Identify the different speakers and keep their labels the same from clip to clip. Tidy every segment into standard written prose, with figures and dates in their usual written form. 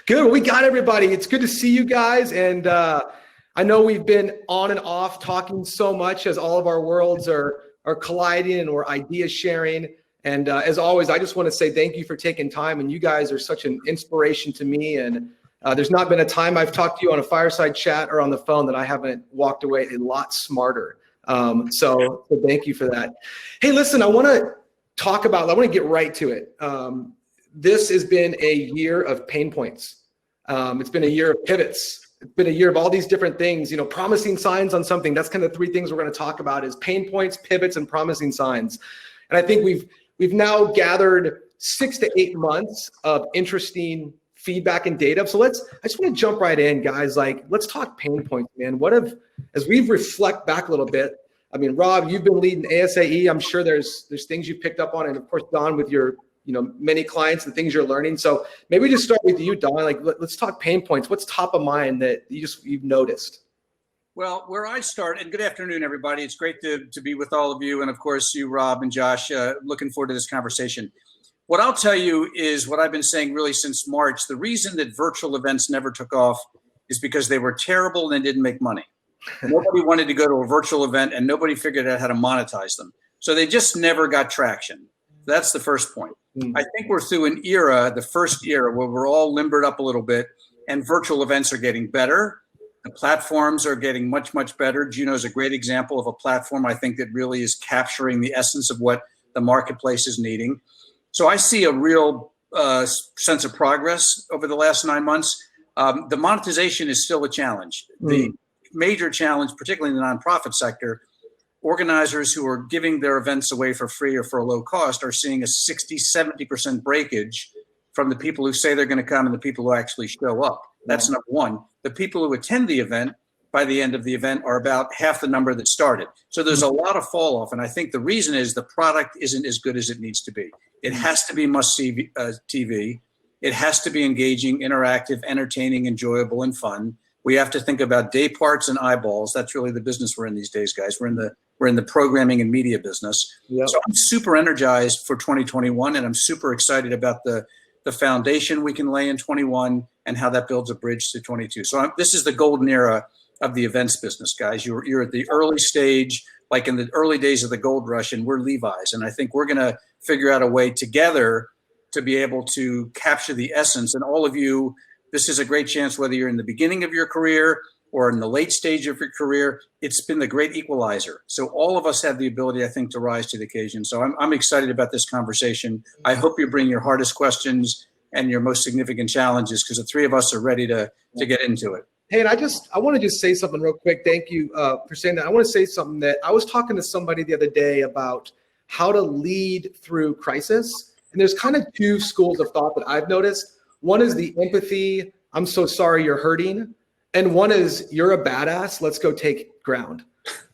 Speaker 1: Good. Well, we got everybody. It's good to see you guys. And I know we've been on and off talking so much as all of our worlds are colliding and we're idea sharing. And as always, I just want to say thank you for taking time. And you guys are such an inspiration to me. And there's not been a time I've talked to you on a fireside chat or on the phone that I haven't walked away a lot smarter. So thank you for that. Hey, listen, I want to get right to it. This has been a year of pain points. It's been a year of pivots. It's been a year of all these different things, promising signs on something. That's kind of three things we're going to talk about is pain points, pivots, and promising signs. And I think we've now gathered 6 to 8 months of interesting feedback and data. So I just want to jump right in, guys. Let's talk pain points, man. As we reflect back a little bit, I mean, Rob, you've been leading ASAE. I'm sure there's things you picked up on, and of course, Don, with your many clients and things you're learning. So maybe just start with you, Don. Let's talk pain points. What's top of mind that you've noticed?
Speaker 2: Well, where I start, and good afternoon, everybody. It's great to be with all of you, and of course, you, Rob and Josh. Looking forward to this conversation. What I'll tell you is what I've been saying really since March. The reason that virtual events never took off is because they were terrible and didn't make money. Nobody wanted to go to a virtual event, and nobody figured out how to monetize them. So they just never got traction. That's the first point. I think we're through an era, the first era, where we're all limbered up a little bit, and virtual events are getting better. The platforms are getting much, much better. Juno is a great example of a platform, I think, that really is capturing the essence of what the marketplace is needing. So I see a real sense of progress over the last 9 months. The monetization is still a challenge. The major challenge, particularly in the nonprofit sector, organizers who are giving their events away for free or for a low cost are seeing a 60-70% breakage from the people who say they're going to come and the people who actually show up. That's number one. The people who attend the event by the end of the event are about half the number that started. So there's a lot of fall off. And I think the reason is the product isn't as good as it needs to be. It has to be must-see TV. It has to be engaging, interactive, entertaining, enjoyable, and fun. We have to think about day parts and eyeballs. That's really the business we're in these days, guys. We're in the programming and media business. Yep. So I'm super energized for 2021, and I'm super excited about the foundation we can lay in 21 and how that builds a bridge to 22. So this is the golden era of the events business, guys. You're at the early stage, like in the early days of the gold rush, and we're Levi's. And I think we're going to figure out a way together to be able to capture the essence. And all of you, this is a great chance, whether you're in the beginning of your career or in the late stage of your career, it's been the great equalizer. So all of us have the ability, I think, to rise to the occasion. So I'm excited about this conversation. I hope you bring your hardest questions and your most significant challenges, because the three of us are ready to get into it.
Speaker 1: Hey, and I want to just say something real quick. Thank you for saying that. I want to say something that I was talking to somebody the other day about how to lead through crisis. And there's kind of two schools of thought that I've noticed. One is the empathy, I'm so sorry you're hurting. And one is you're a badass, let's go take ground.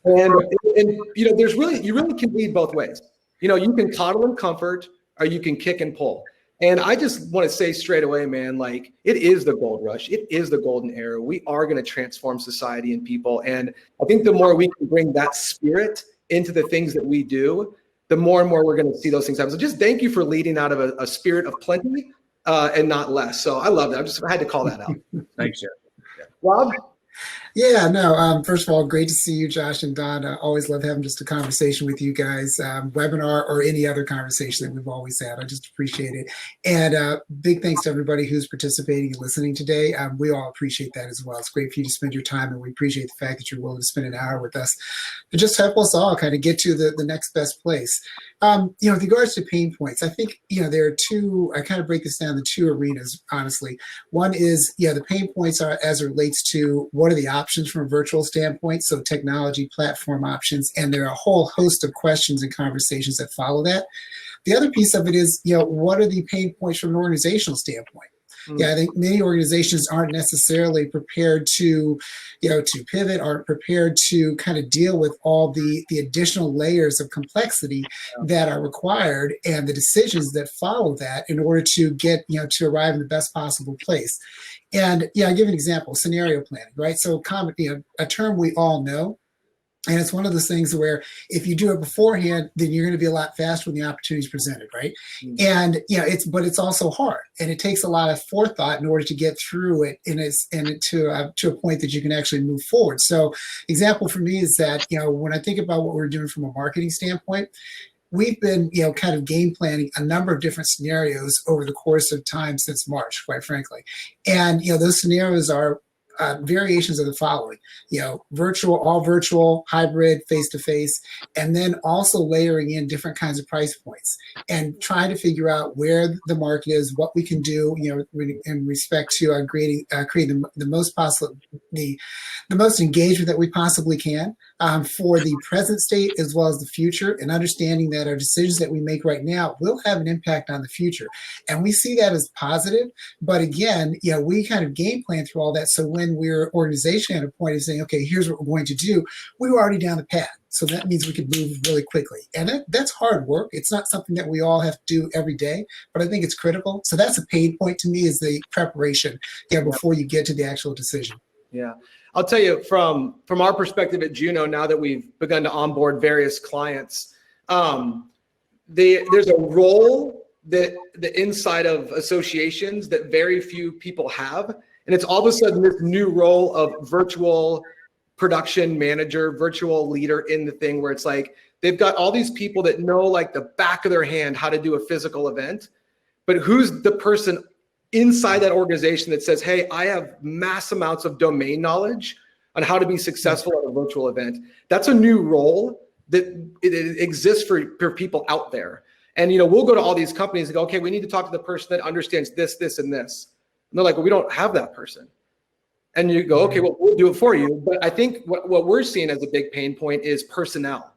Speaker 1: And there's you really can lead both ways. You can coddle and comfort, or you can kick and pull. And I just want to say straight away, man, it is the gold rush. It is the golden era. We are going to transform society and people. And I think the more we can bring that spirit into the things that we do, the more and more we're going to see those things happen. So just thank you for leading out of a spirit of plenty and not less. So I love that. I had to call that out.
Speaker 2: Thanks, Jeff.
Speaker 1: Rob?
Speaker 3: Yeah, no, first of all, great to see you, Josh and Don. Always love having just a conversation with you guys, webinar or any other conversation that we've always had. I just appreciate it. And big thanks to everybody who's participating and listening today. We all appreciate that as well. It's great for you to spend your time, and we appreciate the fact that you're willing to spend an hour with us to just help us all kind of get to the next best place. With regards to pain points, I think, there are two, I kind of break this down in two arenas, honestly. One is, the pain points are as it relates to what are the options from a virtual standpoint, so technology, platform options, and there are a whole host of questions and conversations that follow that. The other piece of it is, what are the pain points from an organizational standpoint? Yeah, I think many organizations aren't necessarily prepared to pivot, aren't prepared to kind of deal with all the additional layers of complexity that are required and the decisions that follow that in order to get, to arrive in the best possible place. And I'll give an example, scenario planning, right? So a term we all know. And it's one of those things where if you do it beforehand, then you're going to be a lot faster when the opportunity is presented, right? And it's also hard, and it takes a lot of forethought in order to get through it, to a point that you can actually move forward. So, example for me is that when I think about what we're doing from a marketing standpoint, we've been kind of game planning a number of different scenarios over the course of time since March, quite frankly, and those scenarios are variations of the following, all virtual, hybrid, face-to-face, and then also layering in different kinds of price points and trying to figure out where the market is, what we can do, in respect to creating the most engagement that we possibly can for the present state as well as the future, and understanding that our decisions that we make right now will have an impact on the future. And we see that as positive, but again, we kind of game plan through all that. So when we're organization at a point of saying, okay, here's what we're going to do, we were already down the path. So that means we can move really quickly. And that's hard work. It's not something that we all have to do every day, but I think it's critical. So that's a pain point to me, is the preparation before you get to the actual decision.
Speaker 1: Yeah. I'll tell you from our perspective at Juno, now that we've begun to onboard various clients, there's a role that the inside of associations that very few people have. And it's all of a sudden this new role of virtual production manager, virtual leader in the thing, where it's like they've got all these people that know like the back of their hand how to do a physical event, but who's the person inside that organization that says, hey, I have mass amounts of domain knowledge on how to be successful at a virtual event. That's a new role that it exists for people out there. And we'll go to all these companies and go, okay, we need to talk to the person that understands this, this, and this. And they're like, well, we don't have that person. And you go, okay, well, we'll do it for you. But I think what we're seeing as a big pain point is personnel.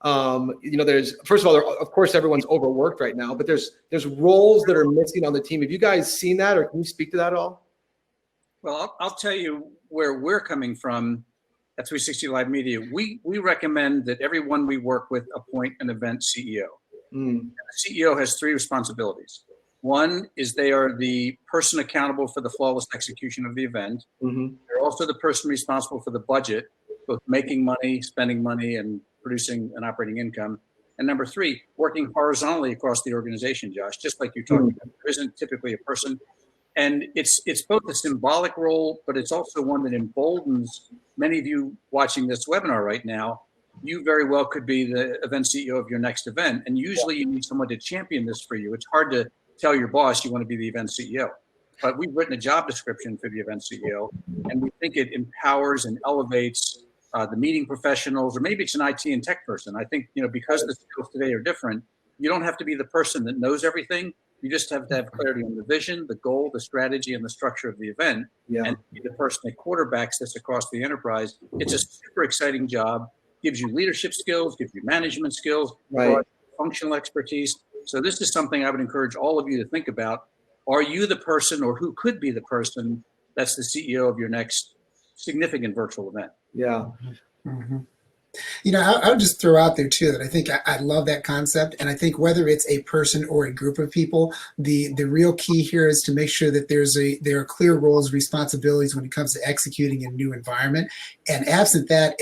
Speaker 1: There's, first of all, of course, everyone's overworked right now, but there's roles that are missing on the team. Have you guys seen that, or can you speak to that at all?
Speaker 2: Well, I'll tell you where we're coming from at 360 Live Media. We recommend that everyone we work with appoint an event CEO. The CEO has three responsibilities. One is they are the person accountable for the flawless execution of the event. They're also the person responsible for the budget, both making money, spending money, and producing an operating income. And number three, working horizontally across the organization, Josh, just like you're talking about. There isn't typically a person. And it's both a symbolic role, but it's also one that emboldens many of you watching this webinar right now. You very well could be the event CEO of your next event. And usually you need someone to champion this for you. It's hard to tell your boss you want to be the event CEO. But we've written a job description for the event CEO, and we think it empowers and elevates the meeting professionals, or maybe it's an IT and tech person. I think, because the skills today are different, you don't have to be the person that knows everything. You just have to have clarity on the vision, the goal, the strategy, and the structure of the event, and be the person that quarterbacks this across the enterprise. It's a super exciting job. Gives you leadership skills, gives you management skills, functional expertise. So this is something I would encourage all of you to think about. Are you the person, or who could be the person that's the CEO of your next significant virtual event?
Speaker 1: Yeah.
Speaker 3: I would just throw out there too that I think I love that concept. And I think whether it's a person or a group of people, the real key here is to make sure that there are clear roles, responsibilities when it comes to executing a new environment. And absent that,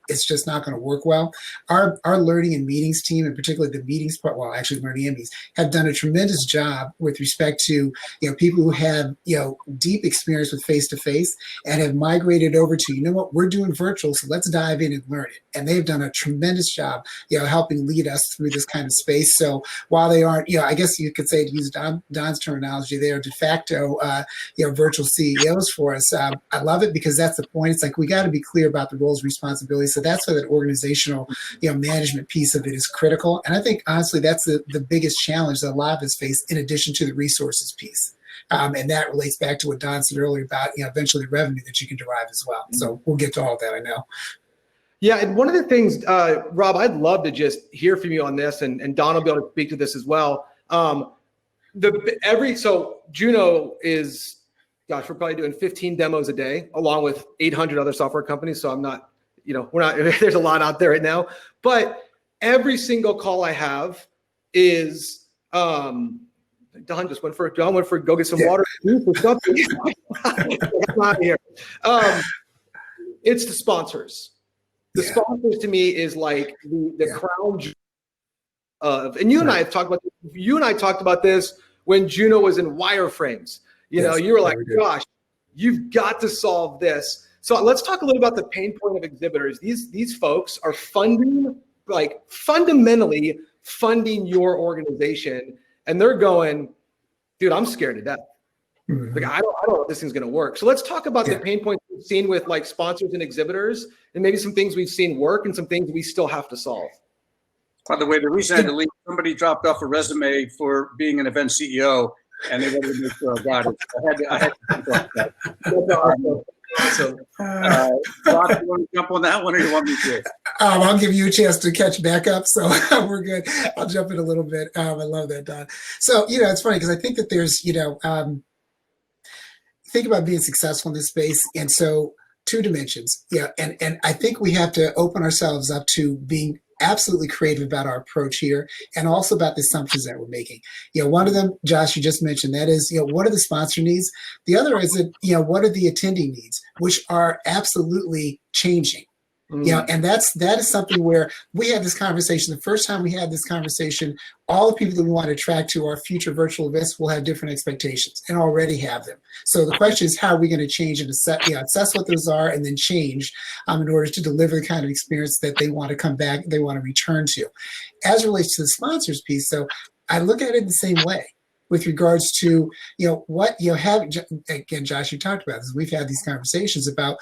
Speaker 3: it's just not going to work well. Our learning and meetings team, and particularly the meetings part, well, actually learning and meetings, have done a tremendous job with respect to people who have deep experience with face-to-face and have migrated over to, we're doing virtual, so let's dive in and learn it. And they've done a tremendous job helping lead us through this kind of space. So while they aren't, I guess you could say, to use Don's terminology, they are de facto virtual CEOs for us. I love it, because that's the point. It's like we got to be clear about the roles, responsibilities. So that's where that organizational, management piece of it is critical. And I think, honestly, that's the biggest challenge that a lot of us face, in addition to the resources piece. And that relates back to what Don said earlier about, eventually revenue that you can derive as well. So we'll get to all of that, I know.
Speaker 1: Yeah, and one of the things, Rob, I'd love to just hear from you on this, and Don will be able to speak to this as well. So Juno is, we're probably doing 15 demos a day, along with 800 other software companies. So I'm not, there's a lot out there right now, but every single call I have is, Don went for go get some water or something. I'm out of here. It's the sponsors. The
Speaker 3: Yeah.
Speaker 1: sponsors to me is like the crown of, and you and I have talked about this. You and I talked about this when Juno was in wireframes. You know, you were like, gosh, you've got to solve this. So let's talk a little about the pain point of exhibitors. These folks are fundamentally funding your organization, and they're going, dude, I'm scared to death. Like, I don't know if this thing's going to work. So let's talk about the pain points we've seen with like sponsors and exhibitors, and maybe some things we've seen work and some things we still have to solve. By the way, the reason I had to leave, somebody dropped off a resume for being an event CEO, and they wanted to make sure I got it. I had to think about that. So, Rob, you want to jump on that one, or you want me to?
Speaker 3: I'll give you a chance to catch back up, so we're good. I'll jump in a little bit. I love that, Don. So, it's funny because I think that there's, think about being successful in this space, and so two dimensions. And I think we have to open ourselves up to being absolutely creative about our approach here, and also about the assumptions that we're making. One of them, Josh, you just mentioned, that is, what are the sponsor needs? The other is that, what are the attending needs, which are absolutely changing. And that is something where we had this conversation. The first time we had this conversation, all the people that we want to attract to our future virtual events will have different expectations and already have them. So the question is, how are we going to change and assess what those are, and then change in order to deliver the kind of experience that they want to come back, they want to return to. As it relates to the sponsors piece, so I look at it the same way. With regards to, what have, again, Josh, you talked about this. We've had these conversations about,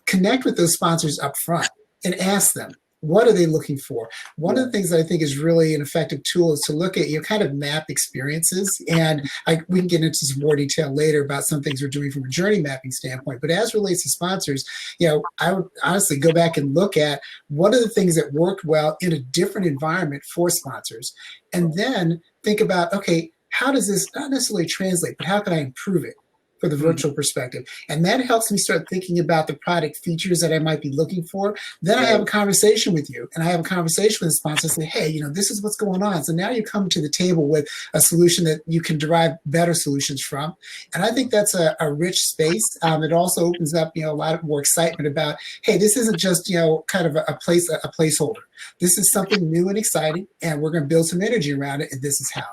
Speaker 3: connect with those sponsors up front and ask them, what are they looking for? One of the things that I think is really an effective tool is to look at, kind of map experiences. And we can get into some more detail later about some things we're doing from a journey mapping standpoint. But as relates to sponsors, I would honestly go back and look at what are the things that worked well in a different environment for sponsors. And then think about, okay, how does this not necessarily translate, but how can I improve it for the virtual perspective? And that helps me start thinking about the product features that I might be looking for. Then I have a conversation with you, and I have a conversation with the sponsor and say, hey, this is what's going on. So now you come to the table with a solution that you can derive better solutions from. And I think that's a rich space. It also opens up, a lot of more excitement about, hey, this isn't just, kind of a placeholder. This is something new and exciting, and we're going to build some energy around it, and this is how.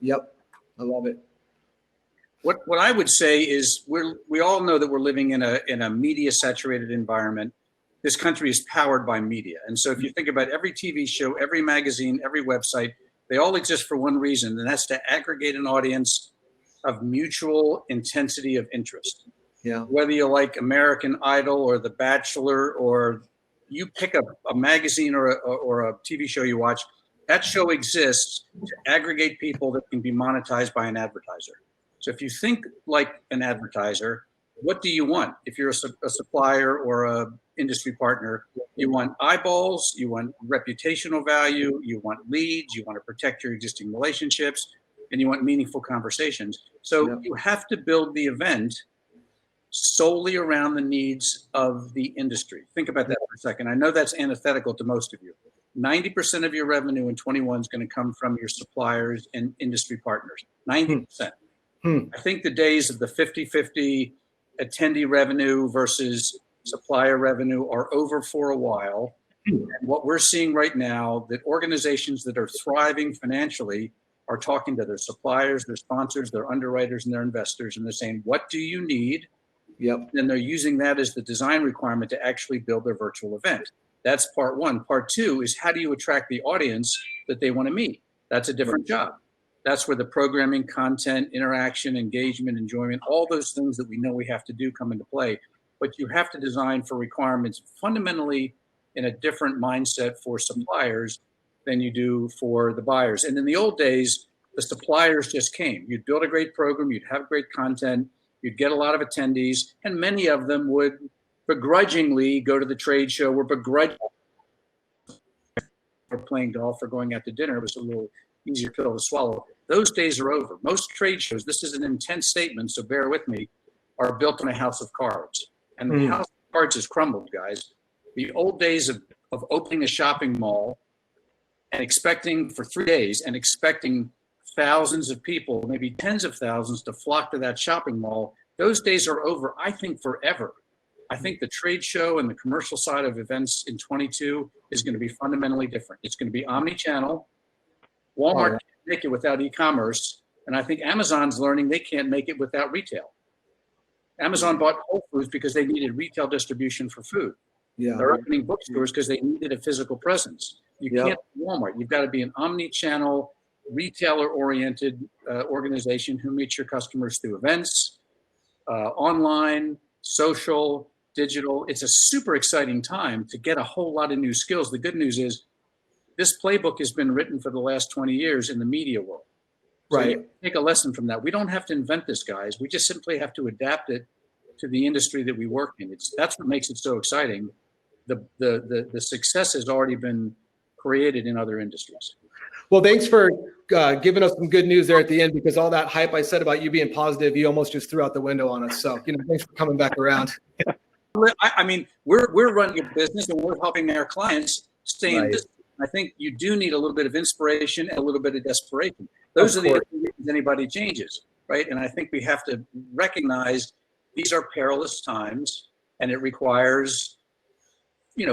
Speaker 1: Yep. I love it.
Speaker 2: What I would say is we all know that we're living in a media saturated environment. This country is powered by media. And so if you think about every TV show, every magazine, every website, they all exist for one reason, and that's to aggregate an audience of mutual intensity of interest.
Speaker 1: Yeah.
Speaker 2: Whether you like American Idol or The Bachelor, or you pick up a magazine or a TV show you watch, that show exists to aggregate people that can be monetized by an advertiser. So if you think like an advertiser, what do you want? If you're a supplier or a industry partner, you want eyeballs, you want reputational value, you want leads, you want to protect your existing relationships, and you want meaningful conversations. So you have to build the event solely around the needs of the industry. Think about that for a second. I know that's antithetical to most of you. 90% of your revenue in 21 is going to come from your suppliers and industry partners. 90%. I think the days of the 50-50 attendee revenue versus supplier revenue are over for a while. And what we're seeing right now, that organizations that are thriving financially are talking to their suppliers, their sponsors, their underwriters, and their investors, and they're saying, what do you need?
Speaker 1: Yep.
Speaker 2: And they're using that as the design requirement to actually build their virtual event. That's part one. Part two is, how do you attract the audience that they want to meet? That's a different job. That's where the programming, content, interaction, engagement, enjoyment, all those things that we know we have to do come into play. But you have to design for requirements fundamentally in a different mindset for suppliers than you do for the buyers. And in the old days, the suppliers just came. You'd build a great program, you'd have great content, you'd get a lot of attendees, and many of them would begrudgingly go to the trade show, or begrudgingly for playing golf or going out to dinner. It was a little easier pill to swallow. Those days are over. Most trade shows, this is an intense statement, so bear with me, are built on a house of cards. And the house of cards has crumbled, guys. The old days of opening a shopping mall and expecting for 3 days and expecting thousands of people, maybe tens of thousands, to flock to that shopping mall, those days are over, I think, forever. I think the trade show and the commercial side of events in 22 is going to be fundamentally different. It's going to be omni-channel. Walmart can't make it without e-commerce. And I think Amazon's learning they can't make it without retail. Amazon bought Whole Foods because they needed retail distribution for food.
Speaker 1: Yeah.
Speaker 2: They're opening bookstores because they needed a physical presence. You can't be Walmart. You've got to be an omni-channel, retailer-oriented organization who meets your customers through events, online, social, digital. It's a super exciting time to get a whole lot of new skills. The good news is this playbook has been written for the last 20 years in the media world. So
Speaker 1: Right.
Speaker 2: you take a lesson from that. We don't have to invent this, guys. We just simply have to adapt it to the industry that we work in. That's what makes it so exciting. The success has already been created in other industries.
Speaker 1: Well, thanks for giving us some good news there at the end, because all that hype I said about you being positive, you almost just threw out the window on us. So, thanks for coming back around.
Speaker 2: I mean, we're running a business and we're helping our clients stay in business. I think you do need a little bit of inspiration and a little bit of desperation. Those are the reasons anybody changes, right? And I think we have to recognize these are perilous times, and it requires,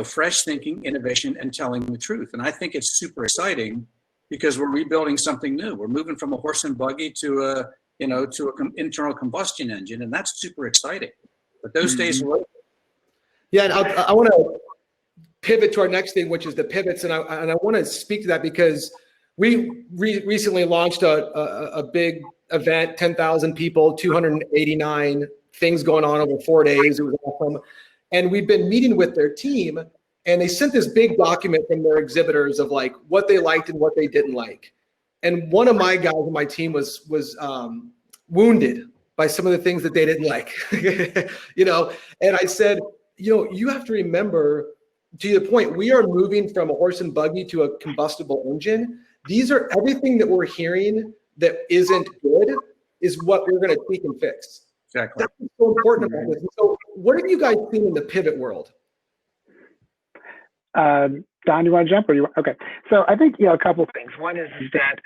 Speaker 2: fresh thinking, innovation, and telling the truth. And I think it's super exciting because we're rebuilding something new. We're moving from a horse and buggy to internal combustion engine, and that's super exciting. But those days are over.
Speaker 1: Yeah, and I want to pivot to our next thing, which is the pivots, and I want to speak to that because we recently launched a big event, 10,000 people, 289 things going on over 4 days. It was awesome, and we've been meeting with their team, and they sent this big document from their exhibitors of like what they liked and what they didn't like. And one of my guys on my team was wounded by some of the things that they didn't like, And I said, you have to remember, to your point, we are moving from a horse and buggy to a combustible engine. These are everything that we're hearing that isn't good is what we're going to tweak and fix.
Speaker 2: Exactly.
Speaker 1: That's so important about this. So what have you guys seen in the pivot world?
Speaker 4: Don, you want to jump or you want? Okay. So I think, a couple of things. One is that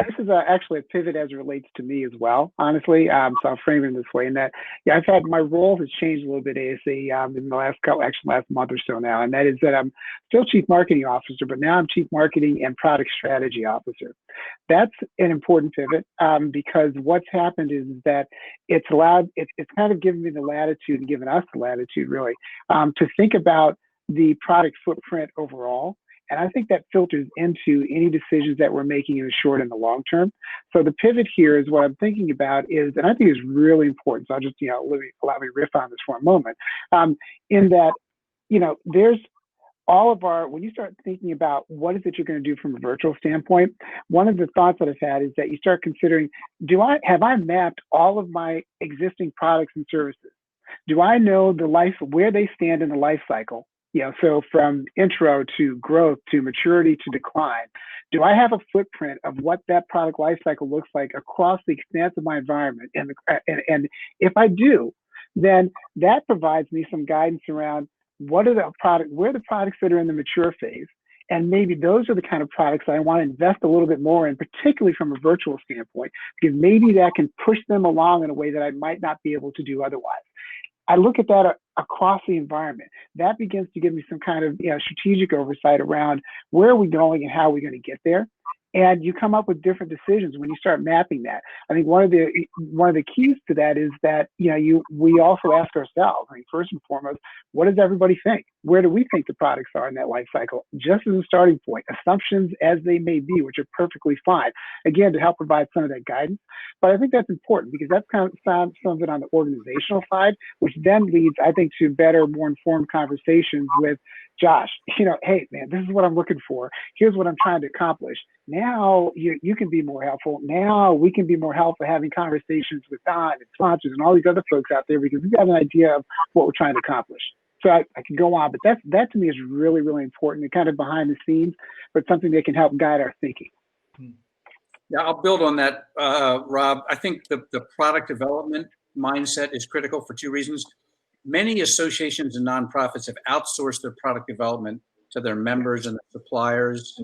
Speaker 4: this is actually a pivot as it relates to me as well, honestly. So I'll frame it this way in that, I've had my role has changed a little bit, ASA, in the last month or so now. And that is that I'm still Chief Marketing Officer, but now I'm Chief Marketing and Product Strategy Officer. That's an important pivot because what's happened is that it's kind of given me the latitude and given us the latitude really to think about the product footprint overall. And I think that filters into any decisions that we're making in the short and the long term. So the pivot here is what I'm thinking about is, and I think is really important. So I'll just, allow me to riff on this for a moment. In that, there's all of when you start thinking about what is it you're going to do from a virtual standpoint, one of the thoughts that I've had is that you start considering, have I mapped all of my existing products and services? Do I know where they stand in the life cycle? So from intro to growth to maturity to decline, do I have a footprint of what that product lifecycle looks like across the expanse of my environment? And if I do, then that provides me some guidance around where the products that are in the mature phase. And maybe those are the kind of products that I want to invest a little bit more in, particularly from a virtual standpoint, because maybe that can push them along in a way that I might not be able to do otherwise. I look at that across the environment. That begins to give me some kind of strategic oversight around where are we going and how are we going to get there. And you come up with different decisions when you start mapping that. I think one of the keys to that is that we also ask ourselves, first and foremost, what does everybody think? Where do we think the products are in that life cycle? Just as a starting point, assumptions as they may be, which are perfectly fine, again, to help provide some of that guidance. But I think that's important because that's kind of some of it on the organizational side, which then leads, I think, to better, more informed conversations with Josh. Hey, man, this is what I'm looking for. Here's what I'm trying to accomplish. Now you can be more helpful. Now we can be more helpful having conversations with Don and sponsors and all these other folks out there because we've got an idea of what we're trying to accomplish. So I can go on, but that to me is really, really important and kind of behind the scenes, but something that can help guide our thinking.
Speaker 2: Yeah, I'll build on that, Rob. I think the product development mindset is critical for two reasons. Many associations and nonprofits have outsourced their product development to their members and their suppliers.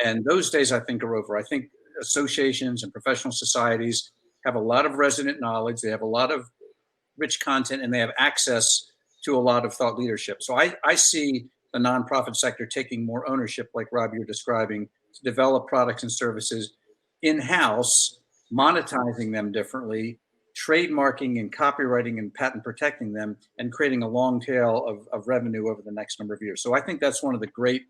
Speaker 2: And those days, I think, are over. I think associations and professional societies have a lot of resident knowledge. They have a lot of rich content, and they have access to a lot of thought leadership. So I see the nonprofit sector taking more ownership, like Rob, you're describing, to develop products and services in-house, monetizing them differently, trademarking and copywriting and patent protecting them, and creating a long tail of revenue over the next number of years. So I think that's one of the great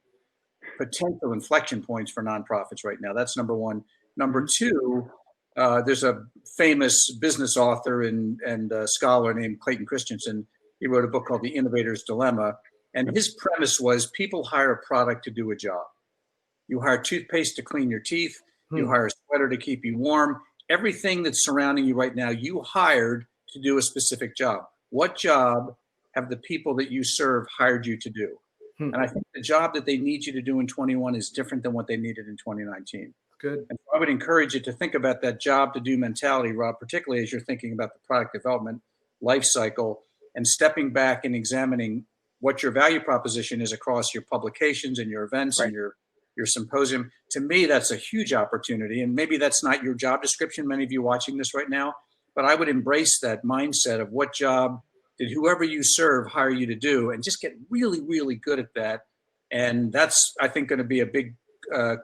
Speaker 2: potential inflection points for nonprofits right now. That's number one. Number two, there's a famous business author and scholar named Clayton Christensen. He wrote a book called The Innovator's Dilemma. And his premise was people hire a product to do a job. You hire toothpaste to clean your teeth. You hire a sweater to keep you warm. Everything that's surrounding you right now, you hired to do a specific job. What job have the people that you serve hired you to do? And I think the job that they need you to do in 21 is different than what they needed in 2019.
Speaker 1: Good.
Speaker 2: And so I would encourage you to think about that job to do mentality, Rob, particularly as you're thinking about the product development life cycle and stepping back and examining what your value proposition is across your publications and your events and your symposium. To me, that's a huge opportunity. And maybe that's not your job description, many of you watching this right now, but I would embrace that mindset of what job did whoever you serve hire you to do, and just get really, really good at that. And that's, I think, going to be a big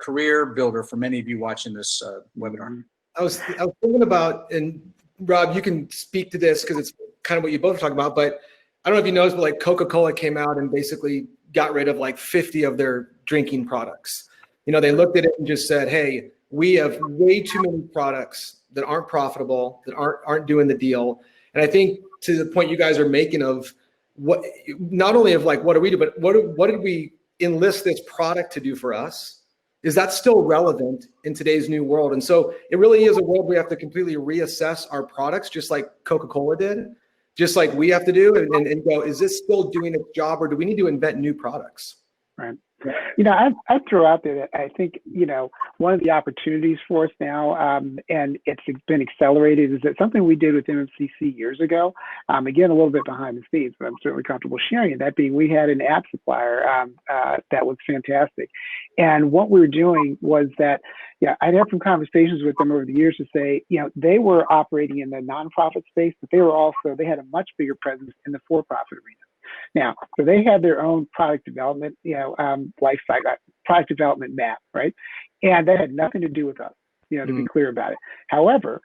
Speaker 2: career builder for many of you watching this webinar.
Speaker 1: I was thinking about, and Rob, you can speak to this because it's kind of what you both are talking about, but I don't know if you noticed, but like Coca-Cola came out and basically got rid of like 50 of their drinking products. You know, they looked at it and just said, hey, we have way too many products that aren't profitable, that aren't doing the deal. And I think to the point you guys are making of what, not only of like, what do we do, but what did we enlist this product to do for us? Is that still relevant in today's new world? And so it really is a world we have to completely reassess our products, just like Coca-Cola did, just like we have to do, and go, is this still doing its job, or do we need to invent new products?
Speaker 4: Right. You know, I throw out there that I think, you know, one of the opportunities for us now, and it's been accelerated, is that something we did with MMCC years ago, again, a little bit behind the scenes, but I'm certainly comfortable sharing it. That being, we had an app supplier that was fantastic. And what we were doing was that, yeah, I'd had some conversations with them over the years to say, you know, they were operating in the nonprofit space, but they had a much bigger presence in the for-profit arena. Now, so they had their own product development, life cycle, product development map, right? And that had nothing to do with us, to be clear about it. However,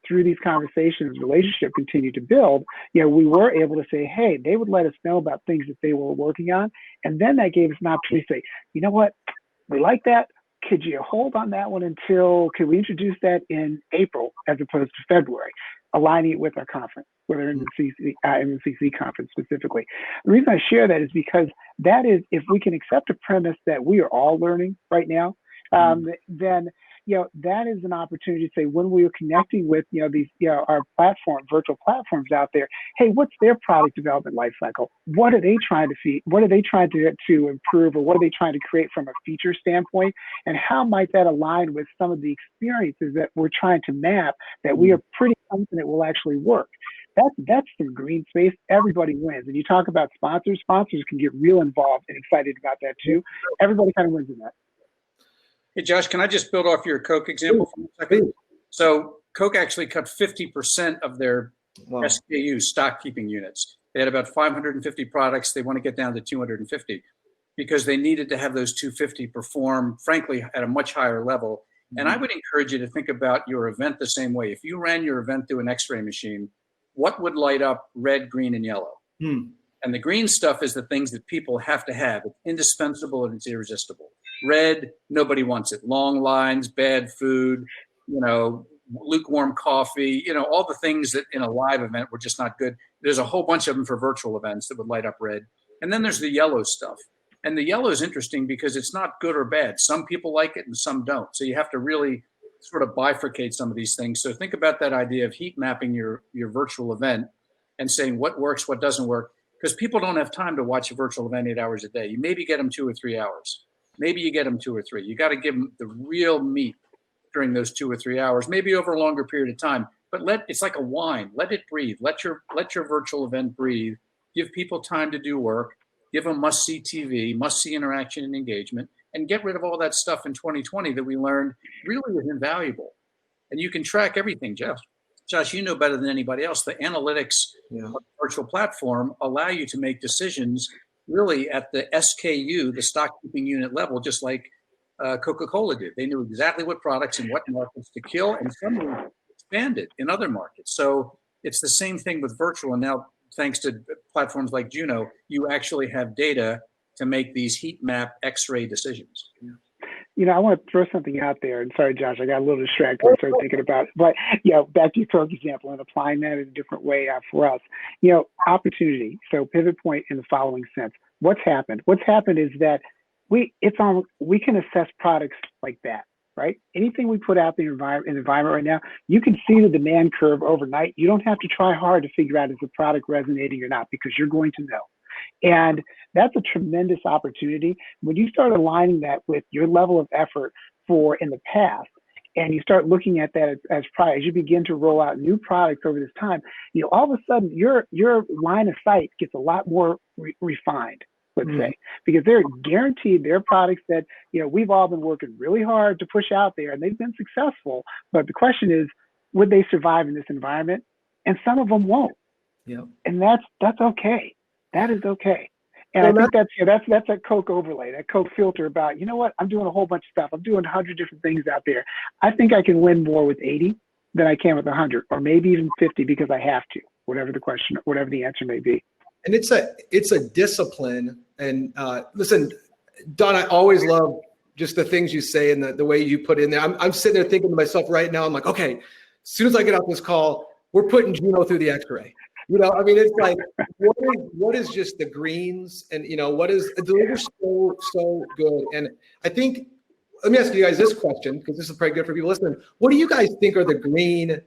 Speaker 4: through these conversations, relationship continued to build, we were able to say, hey, they would let us know about things that they were working on. And then that gave us an opportunity to say, you know what, we like that. Could you hold on that one could we introduce that in April as opposed to February, aligning it with our conference, with our MCC conference specifically. The reason I share that is because that is, if we can accept a premise that we are all learning right now, then that is an opportunity to say, when we are connecting with these our virtual platforms out there, hey, what's their product development life cycle? What are they trying to feed? What are they trying to improve, or what are they trying to create from a feature standpoint? And how might that align with some of the experiences that we're trying to map that we are pretty confident will actually work? That's some green space. Everybody wins. And you talk about sponsors. Sponsors can get real involved and excited about that too. Everybody kind of wins in that.
Speaker 2: Hey, Josh, can I just build off your Coke example for a second? So Coke actually cut 50% of their SKU, stock keeping units. They had about 550 products. They want to get down to 250 because they needed to have those 250 perform, frankly, at a much higher level. And I would encourage you to think about your event the same way. If you ran your event through an X-ray machine, what would light up red, green, and yellow? And the green stuff is the things that people have to have. It's indispensable and it's irresistible. Red, nobody wants it. Long lines, bad food, lukewarm coffee, all the things that in a live event were just not good. There's a whole bunch of them for virtual events that would light up red. And then there's the yellow stuff. And the yellow is interesting because it's not good or bad. Some people like it and some don't. So you have to really sort of bifurcate some of these things. So think about that idea of heat mapping your virtual event and saying what works, what doesn't work. Because people don't have time to watch a virtual event 8 hours a day. You maybe get them 2 or 3 hours. Maybe you get them 2 or 3. You got to give them the real meat during those 2 or 3 hours, maybe over a longer period of time. But it's like a wine. Let it breathe. Let your virtual event breathe. Give people time to do work. Give them must-see TV, must-see interaction and engagement, and get rid of all that stuff in 2020 that we learned really is invaluable. And you can track everything, Jeff. Josh, you know better than anybody else, the analytics of virtual platform allow you to make decisions really at the SKU, the stock keeping unit level, just like Coca-Cola did. They knew exactly what products and what markets to kill, and some expanded in other markets. So it's the same thing with virtual. And now, thanks to platforms like Juno, you actually have data to make these heat map X-ray decisions.
Speaker 4: You know, I want to throw something out there. And sorry, Josh, I got a little distracted when I started thinking about it. But, you know, back to your Coke example and applying that in a different way for us. You know, opportunity. So pivot point in the following sense. What's happened? What's happened is that we can assess products like that, right? Anything we put out there in the environment right now, you can see the demand curve overnight. You don't have to try hard to figure out is the product resonating or not, because you're going to know. And that's a tremendous opportunity. When you start aligning that with your level of effort in the past, and you start looking at that as you begin to roll out new products over this time, you know, all of a sudden your line of sight gets a lot more refined, let's say, because they're guaranteed their products that, you know, we've all been working really hard to push out there, and they've been successful. But the question is, would they survive in this environment? And some of them won't.
Speaker 1: Yeah.
Speaker 4: And that's okay. That is okay. And I think that's that Coke overlay, that Coke filter about, you know what, I'm doing a whole bunch of stuff. I'm doing 100 different things out there. I think I can win more with 80 than I can with 100, or maybe even 50 because I have to, whatever the answer may be.
Speaker 1: And it's a discipline. And listen, Don, I always love just the things you say and the way you put in there. I'm sitting there thinking to myself right now, I'm like, okay, as soon as I get off this call, we're putting Juno through the X-ray. You know, I mean, it's like, what is just the greens, and, you know, what is delivers so good. And I think, let me ask you guys this question, because this is probably good for people listening. What do you guys think are the green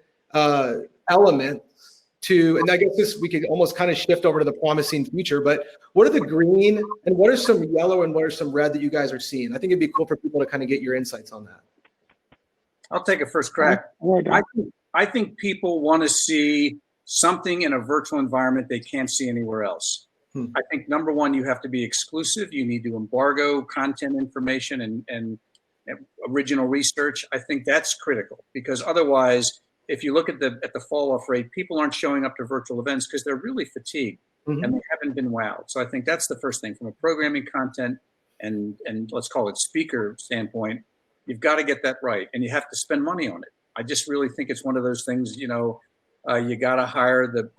Speaker 1: elements to, and I guess we could almost kind of shift over to the promising future, but what are the green and what are some yellow and what are some red that you guys are seeing? I think it'd be cool for people to kind of get your insights on that.
Speaker 2: I'll take a first crack. I think people want to see something in a virtual environment they can't see anywhere else. I think number one, you have to be exclusive. You need to embargo content information and original research. I think that's critical, because otherwise, if you look at the fall off rate, people aren't showing up to virtual events because they're really fatigued and they haven't been wowed. So I think that's the first thing from a programming content and let's call it speaker standpoint. You've got to get that right, and you have to spend money on it. I just really think it's one of those things, you know. You got to hire the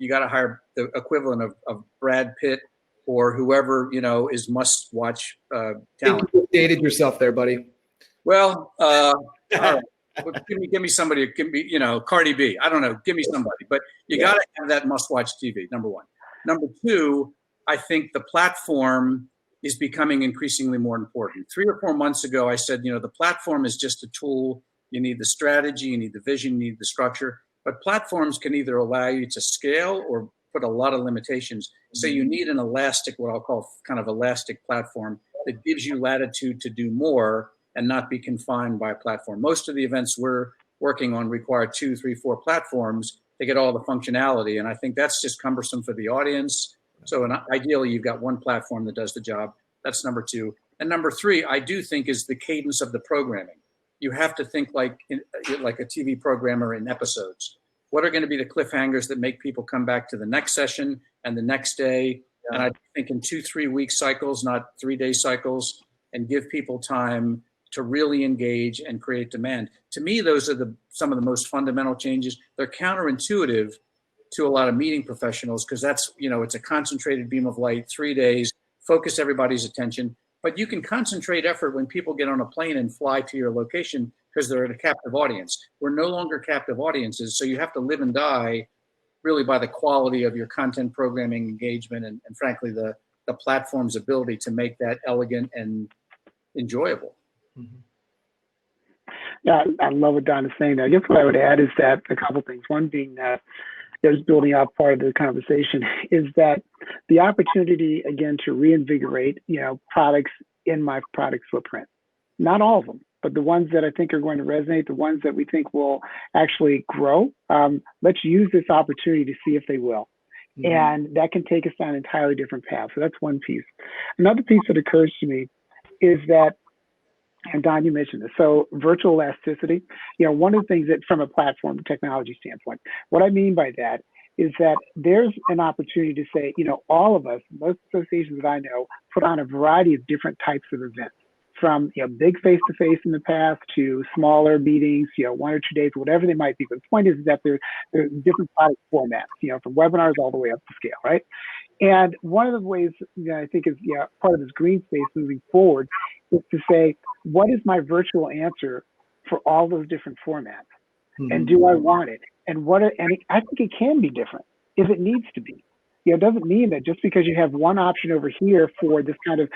Speaker 2: equivalent of Brad Pitt or whoever, you know, is must watch talent.
Speaker 1: You dated yourself there, buddy.
Speaker 2: Well, give me somebody. Give me, you know, Cardi B. I don't know. Give me somebody. But you got to have that must watch TV. Number one. Number two, I think the platform is becoming increasingly more important. 3 or 4 months ago, I said, you know, the platform is just a tool. You need the strategy, you need the vision, you need the structure. But platforms can either allow you to scale or put a lot of limitations. So you need an elastic, what I'll call kind of elastic platform that gives you latitude to do more and not be confined by a platform. Most of the events we're working on require 2, 3, 4 platforms to get all the functionality. And I think that's just cumbersome for the audience. So ideally, you've got one platform that does the job. That's number two. And number three, I do think, is the cadence of the programming. You have to think like a TV programmer in episodes. What are going to be the cliffhangers that make people come back to the next session and the next day? Yeah. And I think in 2-3 week cycles, not 3-day cycles, and give people time to really engage and create demand. To me, those are some of the most fundamental changes. They're counterintuitive to a lot of meeting professionals, because that's, you know, it's a concentrated beam of light, 3 days, focus everybody's attention. But you can concentrate effort when people get on a plane and fly to your location because they're at a captive audience. We're no longer captive audiences, so you have to live and die really by the quality of your content programming engagement and frankly, the platform's ability to make that elegant and enjoyable.
Speaker 1: Mm-hmm.
Speaker 4: Yeah, I love what Don is saying there. I guess what I would add is that a couple things. One being that, just building up part of the conversation, is that the opportunity, again, to reinvigorate, you know, products in my product footprint. Not all of them, but the ones that I think are going to resonate, the ones that we think will actually grow. Let's use this opportunity to see if they will. Mm-hmm. And that can take us down an entirely different path. So that's one piece. Another piece that occurs to me is that, and Don, you mentioned this, so virtual elasticity, you know, one of the things that from a platform technology standpoint, what I mean by that is that there's an opportunity to say, all of us, most associations that I know, put on a variety of different types of events, from big face-to-face in the past to smaller meetings, 1 or 2 days, whatever they might be. But the point is that there are different product formats, from webinars all the way up to scale, right? And one of the ways that I think is part of this green space moving forward is to say, what is my virtual answer for all those different formats? And do I want it? And I think it can be different if it needs to be. It doesn't mean that just because you have one option over here for this kind of,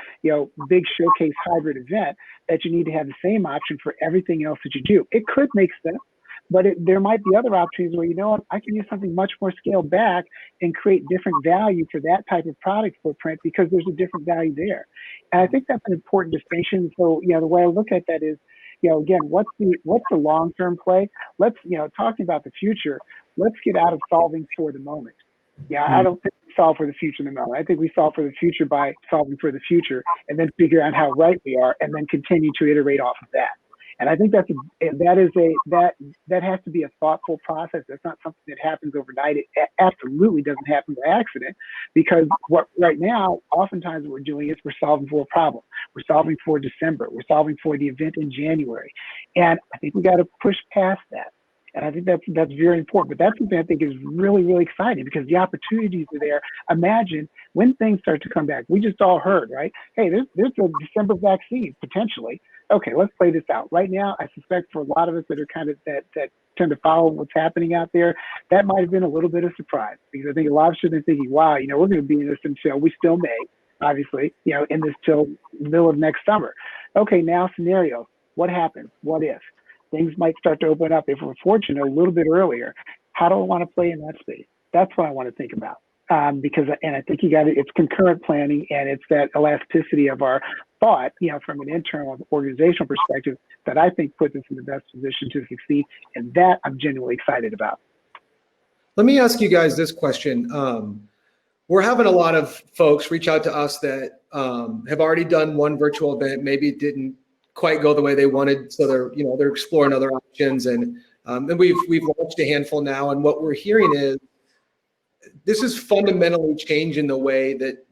Speaker 4: big showcase hybrid event, that you need to have the same option for everything else that you do. It could make sense, but there might be other opportunities where, I can use something much more scaled back and create different value for that type of product footprint because there's a different value there. And I think that's an important distinction. So, the way I look at that is, again, what's the long-term play? Let's, talking about the future, let's get out of solving for the moment. I don't think we solve for the future in the moment. I think we solve for the future by solving for the future and then figure out how right we are and then continue to iterate off of that. And I think that has to be a thoughtful process. That's not something that happens overnight. It absolutely doesn't happen by accident, because what right now, oftentimes what we're doing is we're solving for a problem. We're solving for December. We're solving for the event in January. And I think we got to push past that. And I think that's very important. But that's something I think is really, really exciting, because the opportunities are there. Imagine when things start to come back. We just all heard, right? Hey, there's a December vaccine, potentially. Okay, let's play this out. Right now, I suspect for a lot of us that are kind of that tend to follow what's happening out there, that might have been a little bit of surprise, because I think a lot of us have been thinking, wow, we're going to be in this until we still may, obviously, in this till middle of next summer. Okay, now scenario. What happens? What if? Things might start to open up, if we're fortunate, a little bit earlier. How do I want to play in that space? That's what I want to think about. Because I think it's concurrent planning, and it's that elasticity of our thought, from an internal organizational perspective, that I think puts us in the best position to succeed. And that I'm genuinely excited about.
Speaker 1: Let me ask you guys this question. We're having a lot of folks reach out to us that have already done one virtual event, maybe it didn't quite go the way they wanted, so they're exploring other options, and we've launched a handful now, and what we're hearing is this is fundamentally changing the way that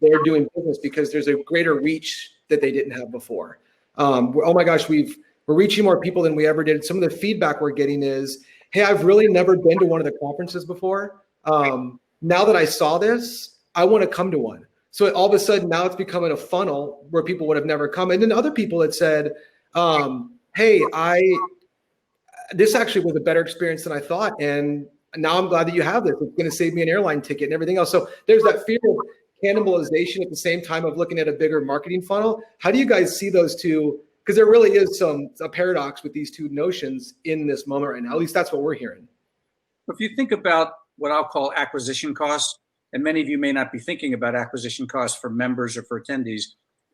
Speaker 1: they're doing business, because there's a greater reach that they didn't have before. Oh my gosh, we're reaching more people than we ever did. Some of the feedback we're getting is, hey, I've really never been to one of the conferences before. Now that I saw this, I want to come to one. So all of a sudden now it's becoming a funnel where people would have never come. And then other people that said, hey, this actually was a better experience than I thought. And now I'm glad that you have this. It's going to save me an airline ticket and everything else. So there's that fear of cannibalization at the same time of looking at a bigger marketing funnel. How do you guys see those two? Because there really is a paradox with these two notions in this moment right now. At least that's what we're hearing.
Speaker 2: If you think about what I'll call acquisition costs, and many of you may not be thinking about acquisition costs for members or for attendees,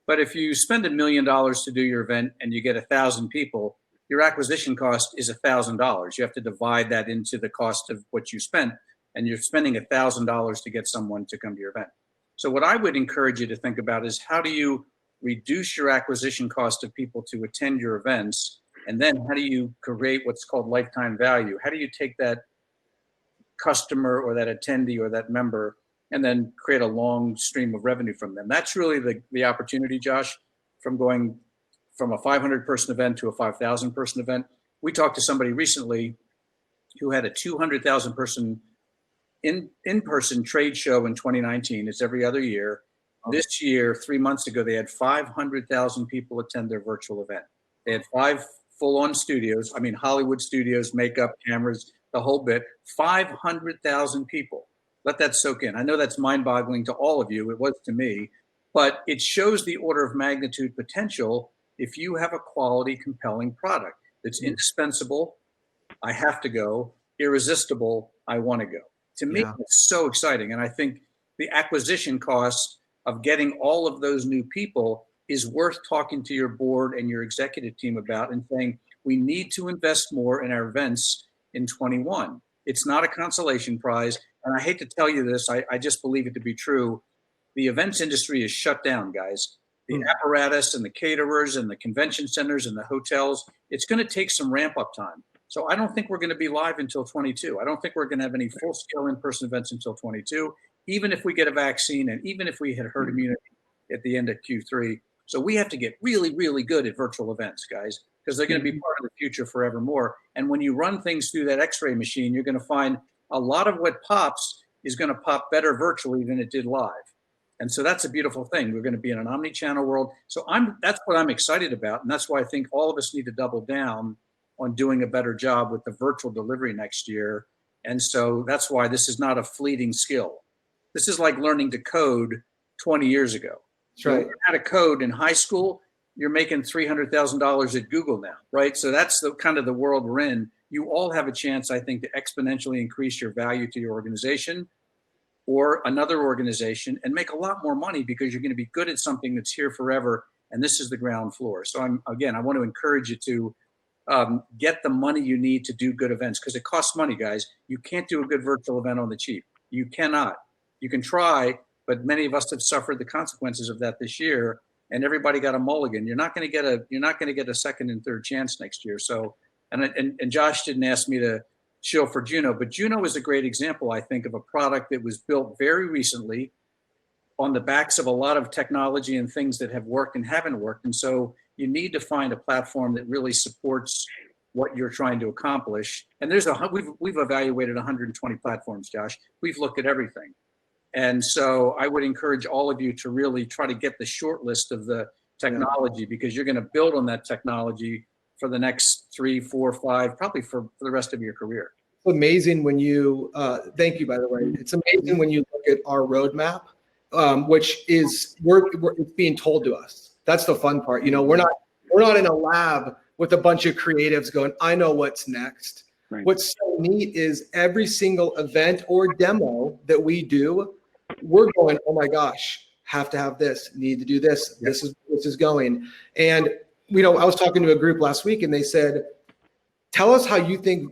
Speaker 2: but if you spend $1 million to do your event and you get 1,000 people, your acquisition cost is $1,000. You have to divide that into the cost of what you spent, and you're spending $1,000 to get someone to come to your event. So what I would encourage you to think about is, how do you reduce your acquisition cost of people to attend your events? And then how do you create what's called lifetime value? How do you take that customer or that attendee or that member and then create a long stream of revenue from them? That's really the opportunity, Josh, from going from a 500-person event to a 5,000-person event. We talked to somebody recently who had a 200,000-person in-person trade show in 2019. It's every other year. This year, 3 months ago, they had 500,000 people attend their virtual event. They had 5 full-on studios. I mean, Hollywood studios, makeup, cameras, the whole bit. 500,000 people. Let that soak in. I know that's mind-boggling to all of you. It was to me. But it shows the order of magnitude potential if you have a quality, compelling product that's indispensable. I have to go. Irresistible. I want to go. To me, it's so exciting. And I think the acquisition costs of getting all of those new people is worth talking to your board and your executive team about and saying, we need to invest more in our events in 21. It's not a consolation prize. And I hate to tell you this, I just believe it to be true. The events industry is shut down, guys. The apparatus and the caterers and the convention centers and the hotels, it's going to take some ramp up time. So I don't think we're going to be live until 22. I don't think we're going to have any full-scale in-person events until 22, even if we get a vaccine and even if we had herd immunity at the end of Q3. So we have to get really, really good at virtual events, guys, because they're going to be part of the future forevermore. And when you run things through that X-ray machine, you're going to find a lot of what pops is going to pop better virtually than it did live. And so that's a beautiful thing. We're going to be in an omni-channel world. So that's what I'm excited about. And that's why I think all of us need to double down on doing a better job with the virtual delivery next year. And so that's why this is not a fleeting skill. This is like learning to code 20 years ago.
Speaker 1: That's right.
Speaker 2: You learn how to code in high school, you're making $300,000 at Google now, right? So that's the kind of the world we're in. You all have a chance, I think, to exponentially increase your value to your organization or another organization and make a lot more money because you're going to be good at something that's here forever. And this is the ground floor. So I want to encourage you to get the money you need to do good events because it costs money, guys. You can't do a good virtual event on the cheap. You cannot. You can try, but many of us have suffered the consequences of that this year. And everybody got a mulligan. You're not going to get a second and third chance next year. So, and Josh didn't ask me to shill for Juno, but Juno is a great example, I think, of a product that was built very recently on the backs of a lot of technology and things that have worked and haven't worked. And so you need to find a platform that really supports what you're trying to accomplish. And we've evaluated 120 platforms, Josh. We've looked at everything. And so I would encourage all of you to really try to get the short list of the technology because you're going to build on that technology for the next 3, 4, 5, probably for the rest of your career.
Speaker 1: It's amazing when you, thank you, by the way. It's amazing when you look at our roadmap, which is, it's being told to us. That's the fun part. You know, we're not in a lab with a bunch of creatives going, I know what's next. Right. What's so neat is every single event or demo that we do, we're going, oh my gosh, have to have this, need to do this. This is going. And, you know, I was talking to a group last week and they said, tell us how you think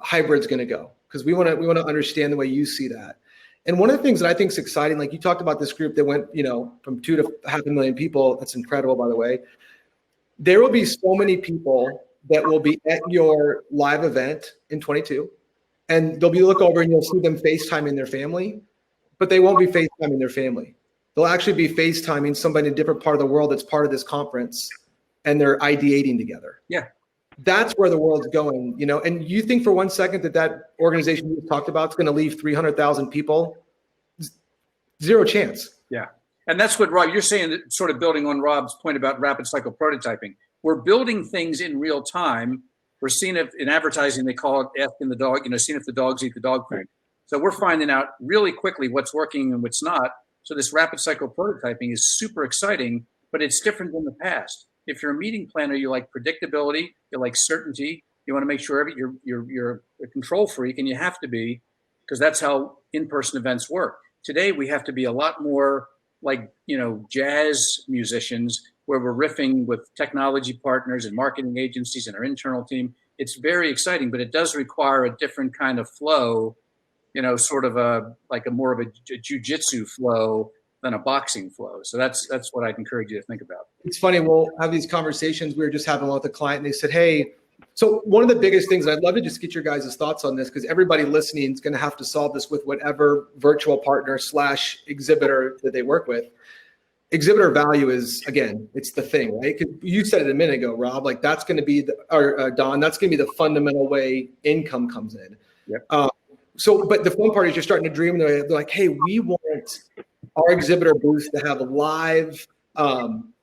Speaker 1: hybrid's going to go. Because we want to understand the way you see that. And one of the things that I think is exciting, like you talked about this group that went, you know, from 2 to 500,000 people. That's incredible, by the way. There will be so many people that will be at your live event in 22, and they'll look over and you'll see them FaceTiming their family, but they won't be FaceTiming their family. They'll actually be FaceTiming somebody in a different part of the world that's part of this conference, and they're ideating together.
Speaker 2: Yeah.
Speaker 1: That's where the world's going, you know, and you think for 1 second that organization you talked about is going to leave 300,000 people? Zero chance.
Speaker 2: Yeah. And that's what, Rob, you're saying, that sort of building on Rob's point about rapid cycle prototyping. We're building things in real time. We're seeing it in advertising, they call it asking the dog, you know, seeing if the dogs eat the dog food. Right. So we're finding out really quickly what's working and what's not. So this rapid cycle prototyping is super exciting, but it's different than the past. If you're a meeting planner, you like predictability, you like certainty. You want to make sure you're a control freak, and you have to be, because that's how in-person events work. Today, we have to be a lot more like, you know, jazz musicians, where we're riffing with technology partners and marketing agencies and our internal team. It's very exciting, but it does require a different kind of flow, you know, sort of more of a jujitsu flow than a boxing flow. So that's what I'd encourage you to think about. It's
Speaker 1: funny, we'll have these conversations. We were just having one with a client and they said, hey, so one of the biggest things, I'd love to just get your guys' thoughts on this, because everybody listening is going to have to solve this with whatever virtual partner / exhibitor that they work with. Exhibitor value is, again, it's the thing, right? You said it a minute ago, Rob, like that's going to be, Don, that's going to be the fundamental way income comes in.
Speaker 2: Yep.
Speaker 1: But the fun part is you're starting to dream. They're like, hey, we want our exhibitor booth to have live,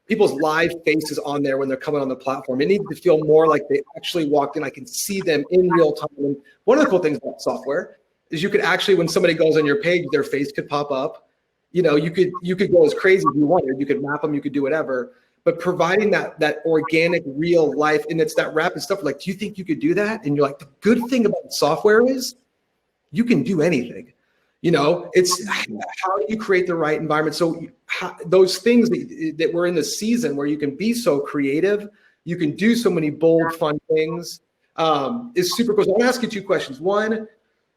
Speaker 1: people's live faces on there when they're coming on the platform. It needs to feel more like they actually walked in. I can see them in real time. And one of the cool things about software is you could actually, when somebody goes on your page, their face could pop up. You know, you could go as crazy if you wanted. You could map them, you could do whatever. But providing that organic, real life, and it's that rapid stuff. Like, do you think you could do that? And you're like, the good thing about software is you can do anything. You know, it's how do you create the right environment? So those things that we're in the season where you can be so creative, you can do so many bold, fun things, is super cool. So I want to ask you 2 questions. One,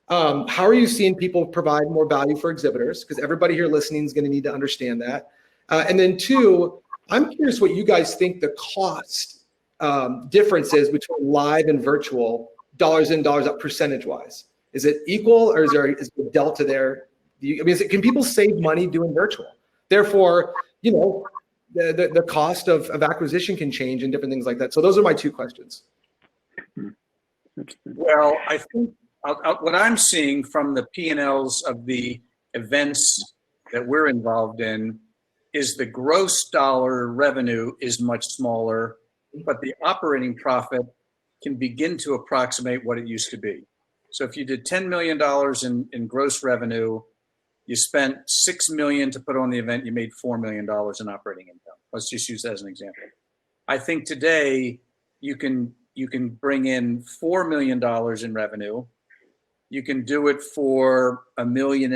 Speaker 1: how are you seeing people provide more value for exhibitors? Because everybody here listening is going to need to understand that. And then 2, I'm curious what you guys think the cost differences between live and virtual, dollars in, dollars out, percentage wise? Is it equal, or is there a delta there? Can people save money doing virtual? Therefore, the cost of acquisition can change and different things like that. So those are my two questions.
Speaker 2: Well, I think what I'm seeing from the P&Ls of the events that we're involved in is the gross dollar revenue is much smaller, but the operating profit can begin to approximate what it used to be. So if you did $10 million in gross revenue, you spent $6 million to put on the event, you made $4 million in operating income. Let's just use that as an example. I think today you can bring in $4 million in revenue. You can do it for $1.5 million,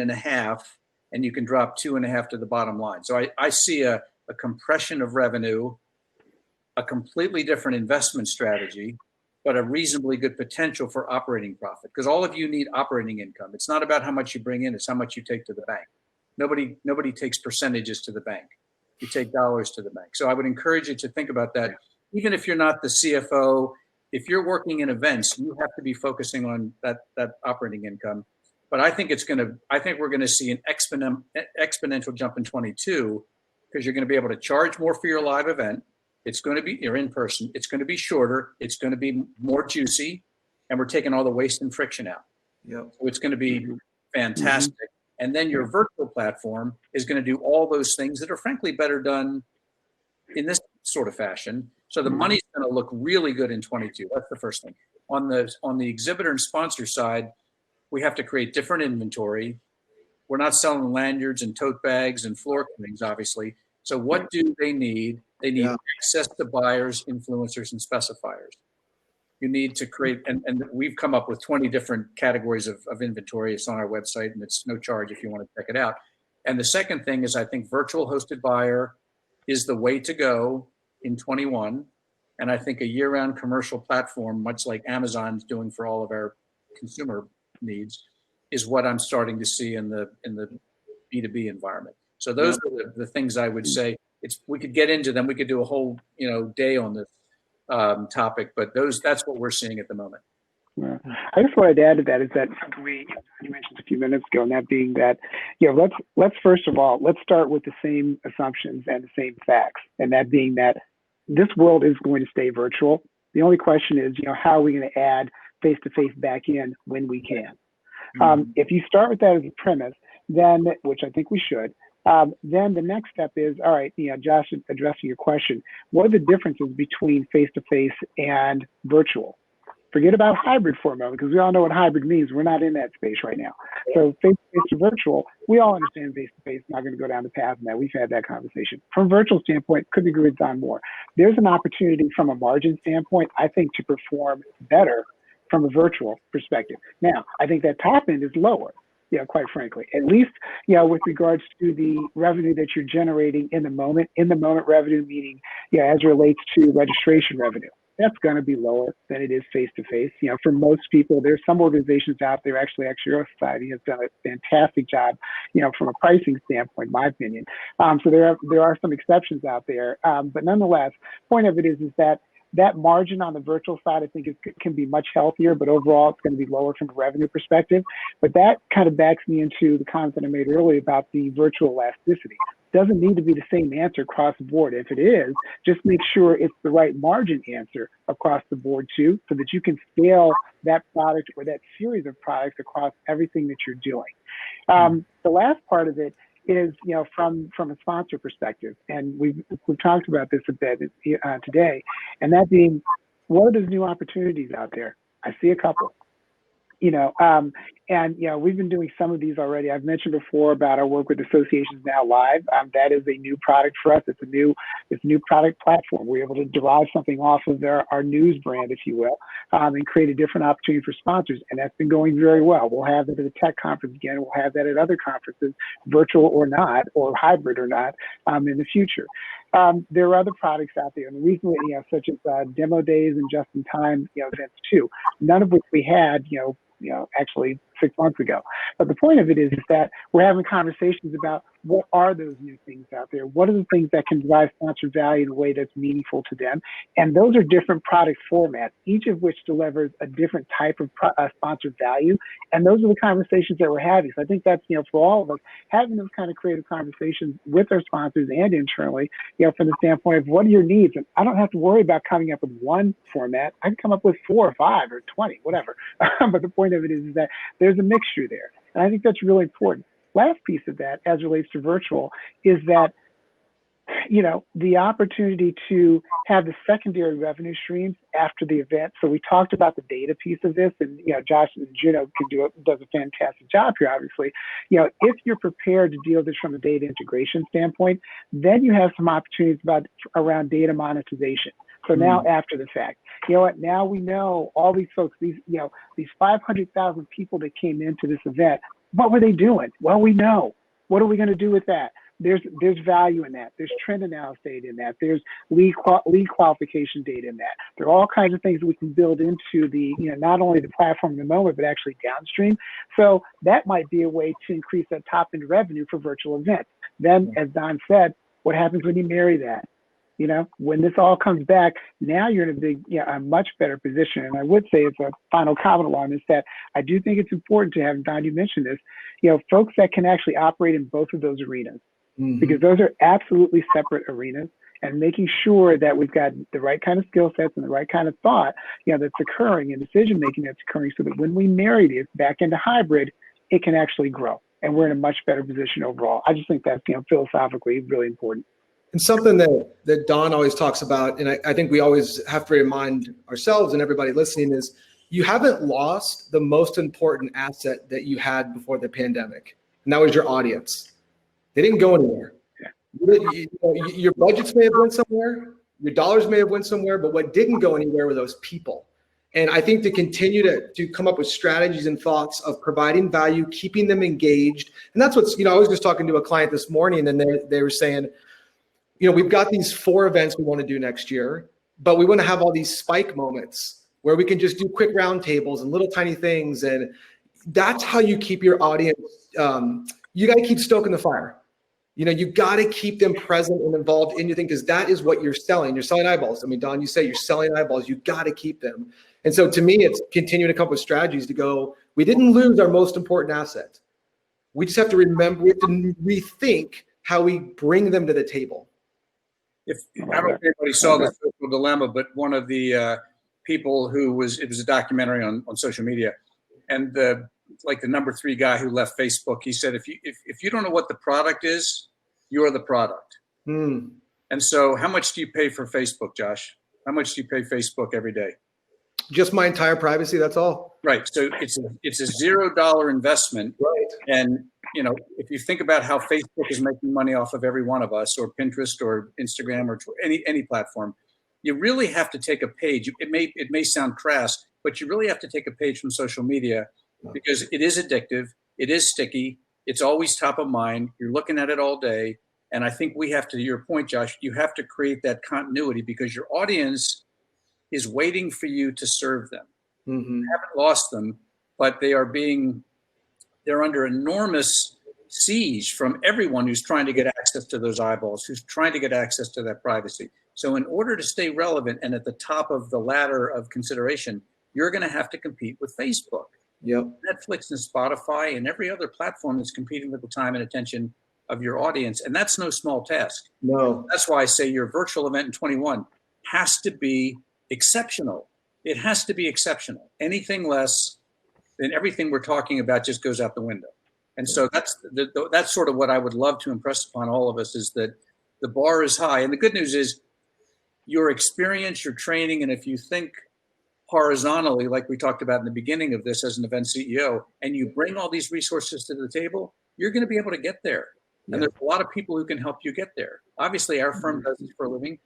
Speaker 2: and you can drop 2.5 to the bottom line. So I see a compression of revenue, a completely different investment strategy, but a reasonably good potential for operating profit, because all of you need operating income. It's not about how much you bring in, it's how much you take to the bank. Nobody takes percentages to the bank. You take dollars to the bank. So I would encourage you to think about that. Even if you're not the CFO, if you're working in events, you have to be focusing on that operating income. But I think we're going to see an exponential jump in 22, because you're going to be able to charge more for your live event. It's going to be, you're in person. It's going to be shorter. It's going to be more juicy, and we're taking all the waste and friction out.
Speaker 1: Yep.
Speaker 2: So it's going to be fantastic. And then your virtual platform is going to do all those things that are frankly better done in this sort of fashion. So the money's going to look really good in 22. That's the first thing. On the exhibitor and sponsor side, we have to create different inventory. We're not selling lanyards and tote bags and floor cleanings, obviously. So what do they need? They need access to buyers, influencers, and specifiers. You need to create, and we've come up with 20 different categories of inventory. It's on our website, and it's no charge if you want to check it out. And the second thing is, I think virtual hosted buyer is the way to go in 21. And I think a year-round commercial platform, much like Amazon's doing for all of our consumer needs, is what I'm starting to see in the B2B environment. So those are the things I would say. We could get into them. We could do a whole day on this topic, but that's what we're seeing at the moment.
Speaker 4: Yeah. I just wanted to add to that is that you mentioned a few minutes ago, and that being that, let's first of all, let's start with the same assumptions and the same facts, and that being that this world is going to stay virtual. The only question is, how are we going to add face-to-face back in when we can? If you start with that as a premise, then, which I think we should, then the next step is, all right, Josh, addressing your question, what are the differences between face-to-face and virtual? Forget about hybrid for a moment, because we all know what hybrid means. We're not in that space right now. So face-to-face to virtual, we all understand face-to-face, not going to go down the path of that. We've had that conversation. From a virtual standpoint, could be grids on more. There's an opportunity from a margin standpoint, I think, to perform better from a virtual perspective. Now, I think that top end is lower, quite frankly, at least, with regards to the revenue that you're generating in the moment revenue, meaning, as it relates to registration revenue. That's going to be lower than it is face-to-face. For most people, there's some organizations out there, actually, Your Society has done a fantastic job, from a pricing standpoint, in my opinion. So there are some exceptions out there. But nonetheless, point of it is that margin on the virtual side, I think, can be much healthier, but overall, it's going to be lower from a revenue perspective. But that kind of backs me into the comment that I made earlier about the virtual elasticity. Doesn't need to be the same answer across the board. If it is, just make sure it's the right margin answer across the board too, so that you can scale that product or that series of products across everything that you're doing. The last part of it is, from a sponsor perspective, and we've talked about this a bit today, and that being, what are those new opportunities out there? I see a couple. We've been doing some of these already. I've mentioned before about our work with Associations Now Live. That is a new product for us. It's a new product platform. We're able to derive something off of our news brand, if you will, and create a different opportunity for sponsors. And that's been going very well. We'll have it at a tech conference again. We'll have that at other conferences, virtual or not, or hybrid or not, in the future. There are other products out there, and recently, such as demo days and just-in-time events too. None of which we had, actually 6 months ago. But the point of it is that we're having conversations about what are those new things out there? What are the things that can drive sponsor value in a way that's meaningful to them? And those are different product formats, each of which delivers a different type of sponsor value. And those are the conversations that we're having. So I think that's, for all of us, having those kind of creative conversations with our sponsors and internally, from the standpoint of what are your needs? And I don't have to worry about coming up with one format. I can come up with 4 or 5 or 20, whatever. But the point of it is that there's a mixture there. And I think that's really important. Last piece of that, as relates to virtual, is that, the opportunity to have the secondary revenue streams after the event. So we talked about the data piece of this, and Josh and Juno does a fantastic job here. Obviously, if you're prepared to deal with this from a data integration standpoint, then you have some opportunities around data monetization. So now, after the fact, now we know all these folks, these 500,000 people that came into this event. What were they doing? Well, we know. What are we going to do with that? There's value in that. There's trend analysis data in that. There's lead qualification data in that. There are all kinds of things that we can build into the, not only the platform in the moment, but actually downstream. So that might be a way to increase that top end revenue for virtual events. Then, as Don said, what happens when you marry that? When this all comes back, now you're in a much better position. And I would say, as a final comment along this, that I do think it's important to have, Don, you mentioned this, folks that can actually operate in both of those arenas, because those are absolutely separate arenas, and making sure that we've got the right kind of skill sets and the right kind of thought, that's occurring, and decision making that's occurring, so that when we marry this back into hybrid, it can actually grow, and we're in a much better position overall. I just think that's, philosophically really important.
Speaker 1: And something that Don always talks about, and I think we always have to remind ourselves and everybody listening, is you haven't lost the most important asset that you had before the pandemic, and that was your audience. They didn't go anywhere. Your budgets may have went somewhere, your dollars may have went somewhere, but what didn't go anywhere were those people. And I think to continue to come up with strategies and thoughts of providing value, keeping them engaged, and that's what's, I was just talking to a client this morning, and they were saying, we've got these 4 events we want to do next year, but we want to have all these spike moments where we can just do quick roundtables and little tiny things. And that's how you keep your audience. You got to keep stoking the fire. You got to keep them present and involved in your thing, because that is what you're selling. You're selling eyeballs. I mean, Don, you say you're selling eyeballs. You got to keep them. And so to me, it's continuing to come up with strategies to go, we didn't lose our most important asset. We just have to remember, we have to rethink how we bring them to the table.
Speaker 2: I don't know if anybody saw the Social Dilemma, but one of the people it was a documentary on social media, and the number 3 guy who left Facebook, he said, if you don't know what the product is, you're the product. And so how much do you pay for Facebook, Josh? How much do you pay Facebook every day?
Speaker 1: Just my entire privacy, that's all.
Speaker 2: Right. So it's a $0 investment.
Speaker 1: Right. And
Speaker 2: if you think about how Facebook is making money off of every one of us, or Pinterest or Instagram or any platform, you really have to take a page. It may sound crass, but you really have to take a page from social media, because it is addictive. It is sticky. It's always top of mind. You're looking at it all day. And I think we have to your point, Josh, you have to create that continuity, because your audience is waiting for you to serve them. You haven't lost them, but they're under enormous siege from everyone who's trying to get access to those eyeballs, who's trying to get access to that privacy. So in order to stay relevant and at the top of the ladder of consideration, you're going to have to compete with Facebook.
Speaker 1: Yep.
Speaker 2: Netflix and Spotify and every other platform that's competing with the time and attention of your audience. And that's no small task.
Speaker 1: No.
Speaker 2: That's why I say your virtual event in 21 has to be exceptional. It has to be exceptional. Anything less than everything we're talking about just goes out the window. And so that's sort of what I would love to impress upon all of us, is that the bar is high. And the good news is your experience, your training, and if you think horizontally, like we talked about in the beginning of this as an event CEO, and you bring all these resources to the table, you're going to be able to get there. Yeah. And there's a lot of people who can help you get there. Obviously, our firm does this for a living.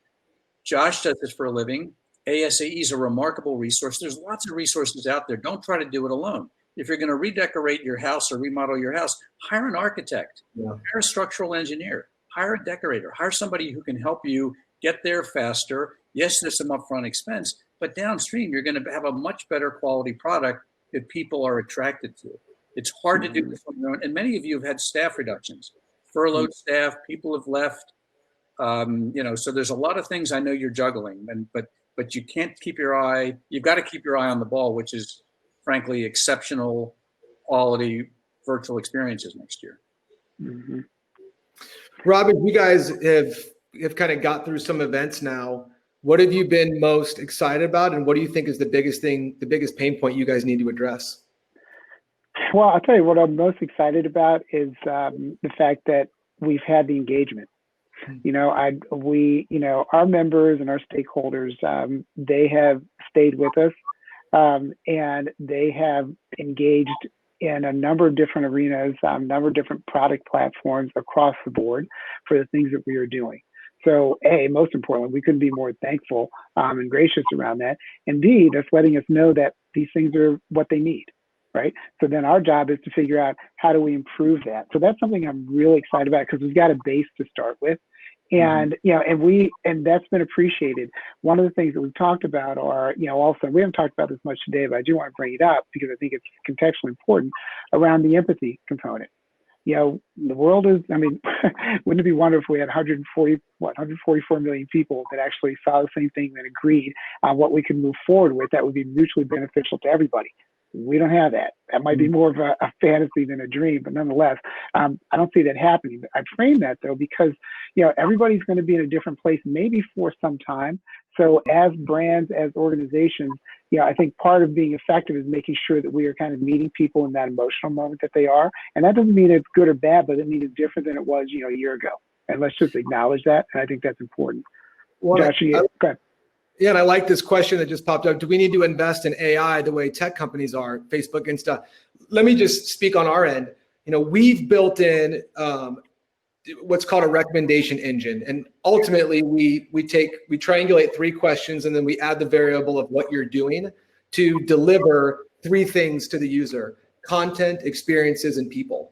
Speaker 2: Josh does this for a living. ASAE is a remarkable resource. There's lots of resources out there. Don't try to do it alone. If you're going to redecorate your house or remodel your house, hire an architect, hire a structural engineer, hire a decorator, hire somebody who can help you get there faster. Yes, there's some upfront expense, but downstream, you're going to have a much better quality product that people are attracted to. It's hard to do this on your own. And many of you have had staff reductions, furloughed staff, people have left. So there's a lot of things I know you're juggling, but you can't keep your eye, you've got to keep your eye on the ball, which is frankly exceptional quality virtual experiences next year.
Speaker 4: Mm-hmm.
Speaker 1: Robin, you guys have kind of got through some events now. What have you been most excited about, and what do you think is the biggest pain point you guys need to address?
Speaker 4: Well, I'll tell you what I'm most excited about is the fact that we've had the engagement. Our members and our stakeholders, they have stayed with us, and they have engaged in a number of different arenas, a number of different product platforms across the board for the things that we are doing. So most importantly, we couldn't be more thankful and gracious around that. And B, that's letting us know that these things are what they need, right? So then our job is to figure out how do we improve that. So that's something I'm really excited about because we've got a base to start with. And, and that's been appreciated. One of the things that we've talked about are, also, we haven't talked about this much today, but I do want to bring it up because I think it's contextually important around the empathy component. The world is, wouldn't it be wonderful if we had 144 million people that actually saw the same thing and agreed on what we can move forward with that would be mutually beneficial to everybody? We don't have that. That might be more of a fantasy than a dream, but nonetheless, I don't see that happening. I frame that though because everybody's going to be in a different place, maybe for some time. So as brands, as organizations, I think part of being effective is making sure that we are kind of meeting people in that emotional moment that they are. And that doesn't mean it's good or bad, but it means it's different than it was, a year ago. And let's just acknowledge that. And I think that's important.
Speaker 1: Well,
Speaker 4: Josh, go ahead.
Speaker 1: Yeah, and I like this question that just popped up. Do we need to invest in AI the way tech companies are, Facebook and stuff? Let me just speak on our end. We've built in what's called a recommendation engine. And ultimately, we triangulate 3 questions, and then we add the variable of what you're doing to deliver 3 things to the user: content, experiences, and people.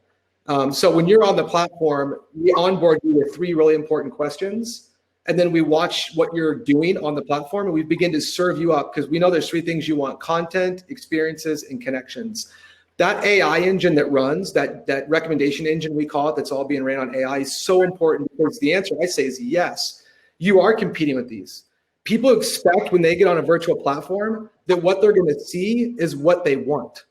Speaker 1: So when you're on the platform, we onboard you with 3 really important questions. And then we watch what you're doing on the platform, and we begin to serve you up because we know there's 3 things you want: content, experiences, and connections. That AI engine that runs, that recommendation engine we call it, that's all being ran on AI, is so important because the answer I say is yes. You are competing with these. People expect when they get on a virtual platform that what they're going to see is what they want.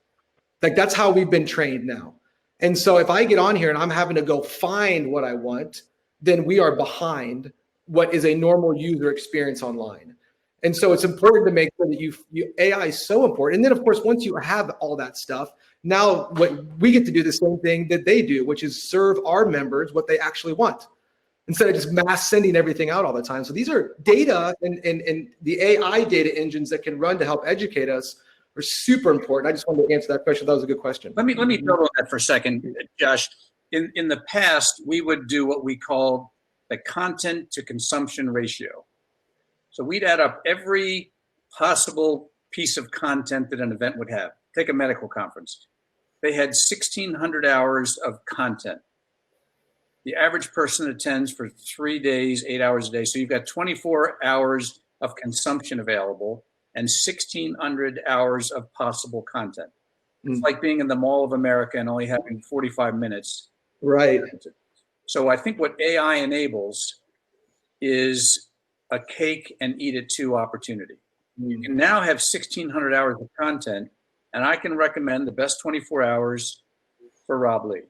Speaker 1: Like that's how we've been trained now. And so if I get on here and I'm having to go find what I want, then we are behind what is a normal user experience online. And so it's important to make sure that AI is so important. And then of course, once you have all that stuff, now what we get to do the same thing that they do, which is serve our members what they actually want instead of just mass sending everything out all the time. So these are data and the AI data engines that can run to help educate us are super important. I just wanted to answer that question. That was a good question.
Speaker 2: Let me build on that for a second, Josh. In the past, we would do what we called the content to consumption ratio. So we'd add up every possible piece of content that an event would have. Take a medical conference. They had 1,600 hours of content. The average person attends for 3 days, 8 hours a day. So you've got 24 hours of consumption available and 1,600 hours of possible content. It's like being in the Mall of America and only having 45 minutes.
Speaker 1: Right.
Speaker 2: So I think what AI enables is a cake and eat it too opportunity. You can now have 1,600 hours of content, and I can recommend the best 24 hours for Rob Lee,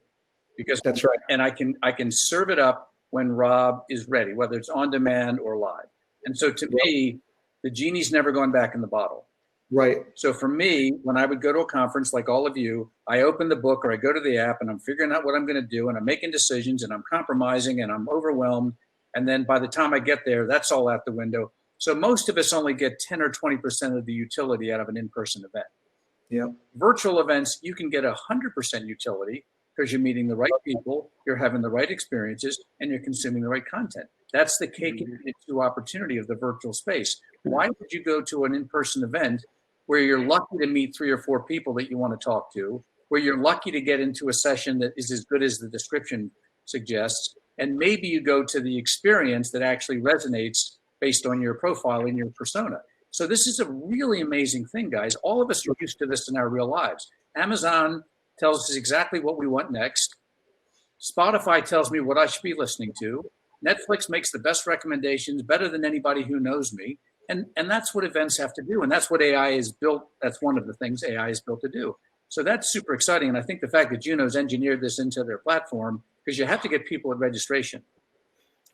Speaker 2: because
Speaker 1: that's right.
Speaker 2: And I can serve it up when Rob is ready, whether it's on demand or live. And so to me, the genie's never going back in the bottle.
Speaker 1: Right.
Speaker 2: So for me, when I would go to a conference like all of you, I open the book or I go to the app and I'm figuring out what I'm going to do and I'm making decisions and I'm compromising and I'm overwhelmed. And then by the time I get there, that's all out the window. So most of us only get 10 or 20% of the utility out of an in-person event.
Speaker 1: Yeah.
Speaker 2: Virtual events, you can get 100% utility because you're meeting the right people, you're having the right experiences, and you're consuming the right content. That's the cake and eat it too opportunity of the virtual space. Why would you go to an in-person event where you're lucky to meet 3 or 4 people that you want to talk to, where you're lucky to get into a session that is as good as the description suggests, and maybe you go to the experience that actually resonates based on your profile and your persona? So this is a really amazing thing, guys. All of us are used to this in our real lives. Amazon tells us exactly what we want next. Spotify tells me what I should be listening to. Netflix makes the best recommendations, better than anybody who knows me. And that's what events have to do. And that's what AI is built. That's one of the things AI is built to do. So that's super exciting. And I think the fact that Juno's engineered this into their platform, because you have to get people at registration.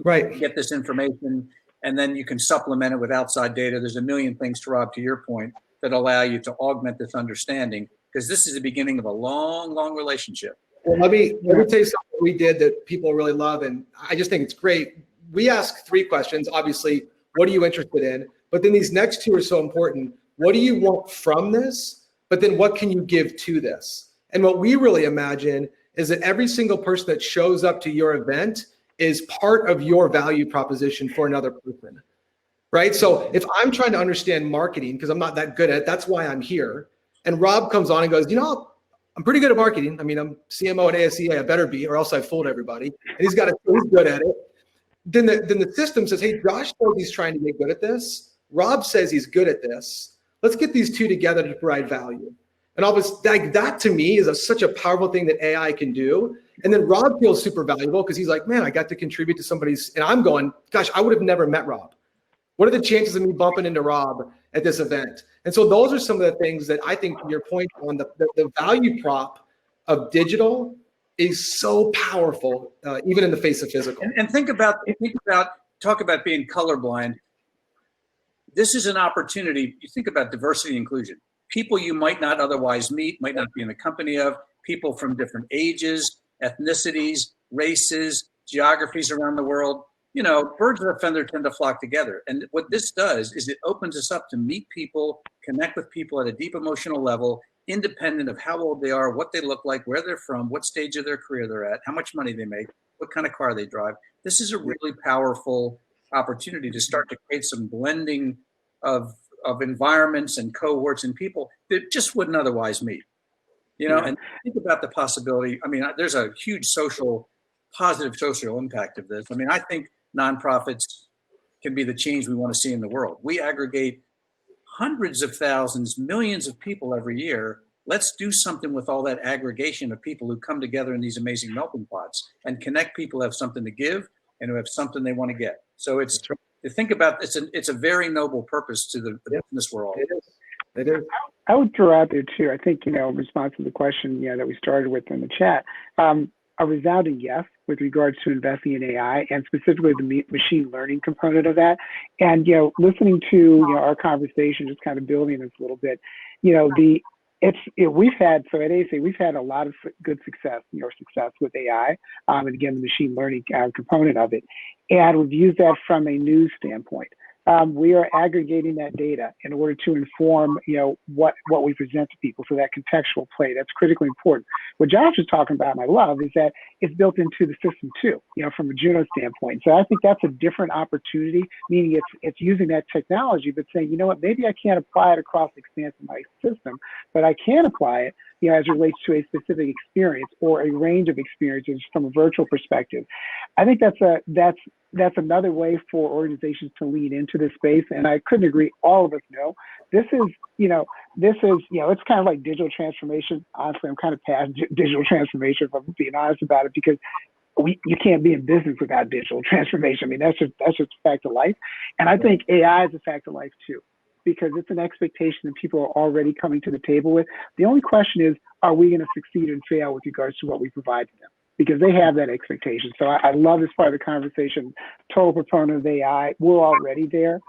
Speaker 1: Right.
Speaker 2: Get this information, and then you can supplement it with outside data. There's a million things, to your point, that allow you to augment this understanding, because this is the beginning of a long, long relationship.
Speaker 1: Well, let me tell you something we did that people really love, and I just think it's great. We ask 3 questions. Obviously, what are you interested in? But then these next 2 are so important. What do you want from this? But then what can you give to this? And what we really imagine is that every single person that shows up to your event is part of your value proposition for another person, right? So if I'm trying to understand marketing, because I'm not that good at it, that's why I'm here. And Rob comes on and goes, I'm pretty good at marketing. I mean, I'm CMO at ASE. I better be, or else I fooled everybody. And he's good at it. Then the system says, hey, Josh says he's trying to get good at this. Rob says he's good at this. Let's get these 2 together to provide value. And all this, like, that to me is such a powerful thing that AI can do. And then Rob feels super valuable because he's like, man, I got to contribute to somebody's, and I'm going, gosh, I would have never met Rob. What are the chances of me bumping into Rob at this event? And so those are some of the things that I think, your point on the value prop of digital is so powerful, even in the face of physical.
Speaker 2: And talk about being colorblind. This is an opportunity. You think about diversity and inclusion. People you might not otherwise meet, might not be in the company of, people from different ages, ethnicities, races, geographies around the world. Birds of a feather tend to flock together. And what this does is it opens us up to meet people, connect with people at a deep emotional level, independent of how old they are, what they look like, where they're from, what stage of their career they're at, how much money they make, what kind of car they drive. This is a really powerful opportunity to start to create some blending of environments and cohorts and people that just wouldn't otherwise meet. And think about the possibility. I mean, there's a huge positive social impact of this. I mean, I think nonprofits can be the change we want to see in the world. We aggregate hundreds of thousands, millions of people every year. Let's do something with all that aggregation of people who come together in these amazing melting pots and connect people who have something to give and who have something they want to get. So it's to think about, it's a very noble purpose to the business world.
Speaker 1: It is.
Speaker 4: I would throw out there too, I think, in response to the question that we started with in the chat, a resounding yes with regards to investing in AI and specifically the machine learning component of that. And, listening to, our conversation, just kind of building this a little bit, we've had, so at ASA, we've had a lot of good success with AI, and again, the machine learning component of it. And we've used that from a news standpoint. We are aggregating that data in order to inform, what we present to people. So that contextual play, that's critically important. What Josh was talking about, and I love, is that it's built into the system too, from a Juno standpoint. So I think that's a different opportunity, meaning it's using that technology, but saying, maybe I can't apply it across the expanse of my system, but I can apply it, as it relates to a specific experience or a range of experiences from a virtual perspective. I think that's another way for organizations to lean into this space. And I couldn't agree. All of us know this is, it's kind of like digital transformation. Honestly, I'm kind of past digital transformation, if I'm being honest about it, because you can't be in business without digital transformation. I mean, that's just a fact of life. And I think AI is a fact of life too, because it's an expectation that people are already coming to the table with. The only question is, are we going to succeed and fail with regards to what we provide to them? Because they have that expectation. So I love this part of the conversation. Total proponent of AI. We're already there.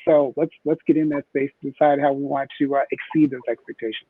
Speaker 4: So let's get in that space to decide how we want to exceed those expectations.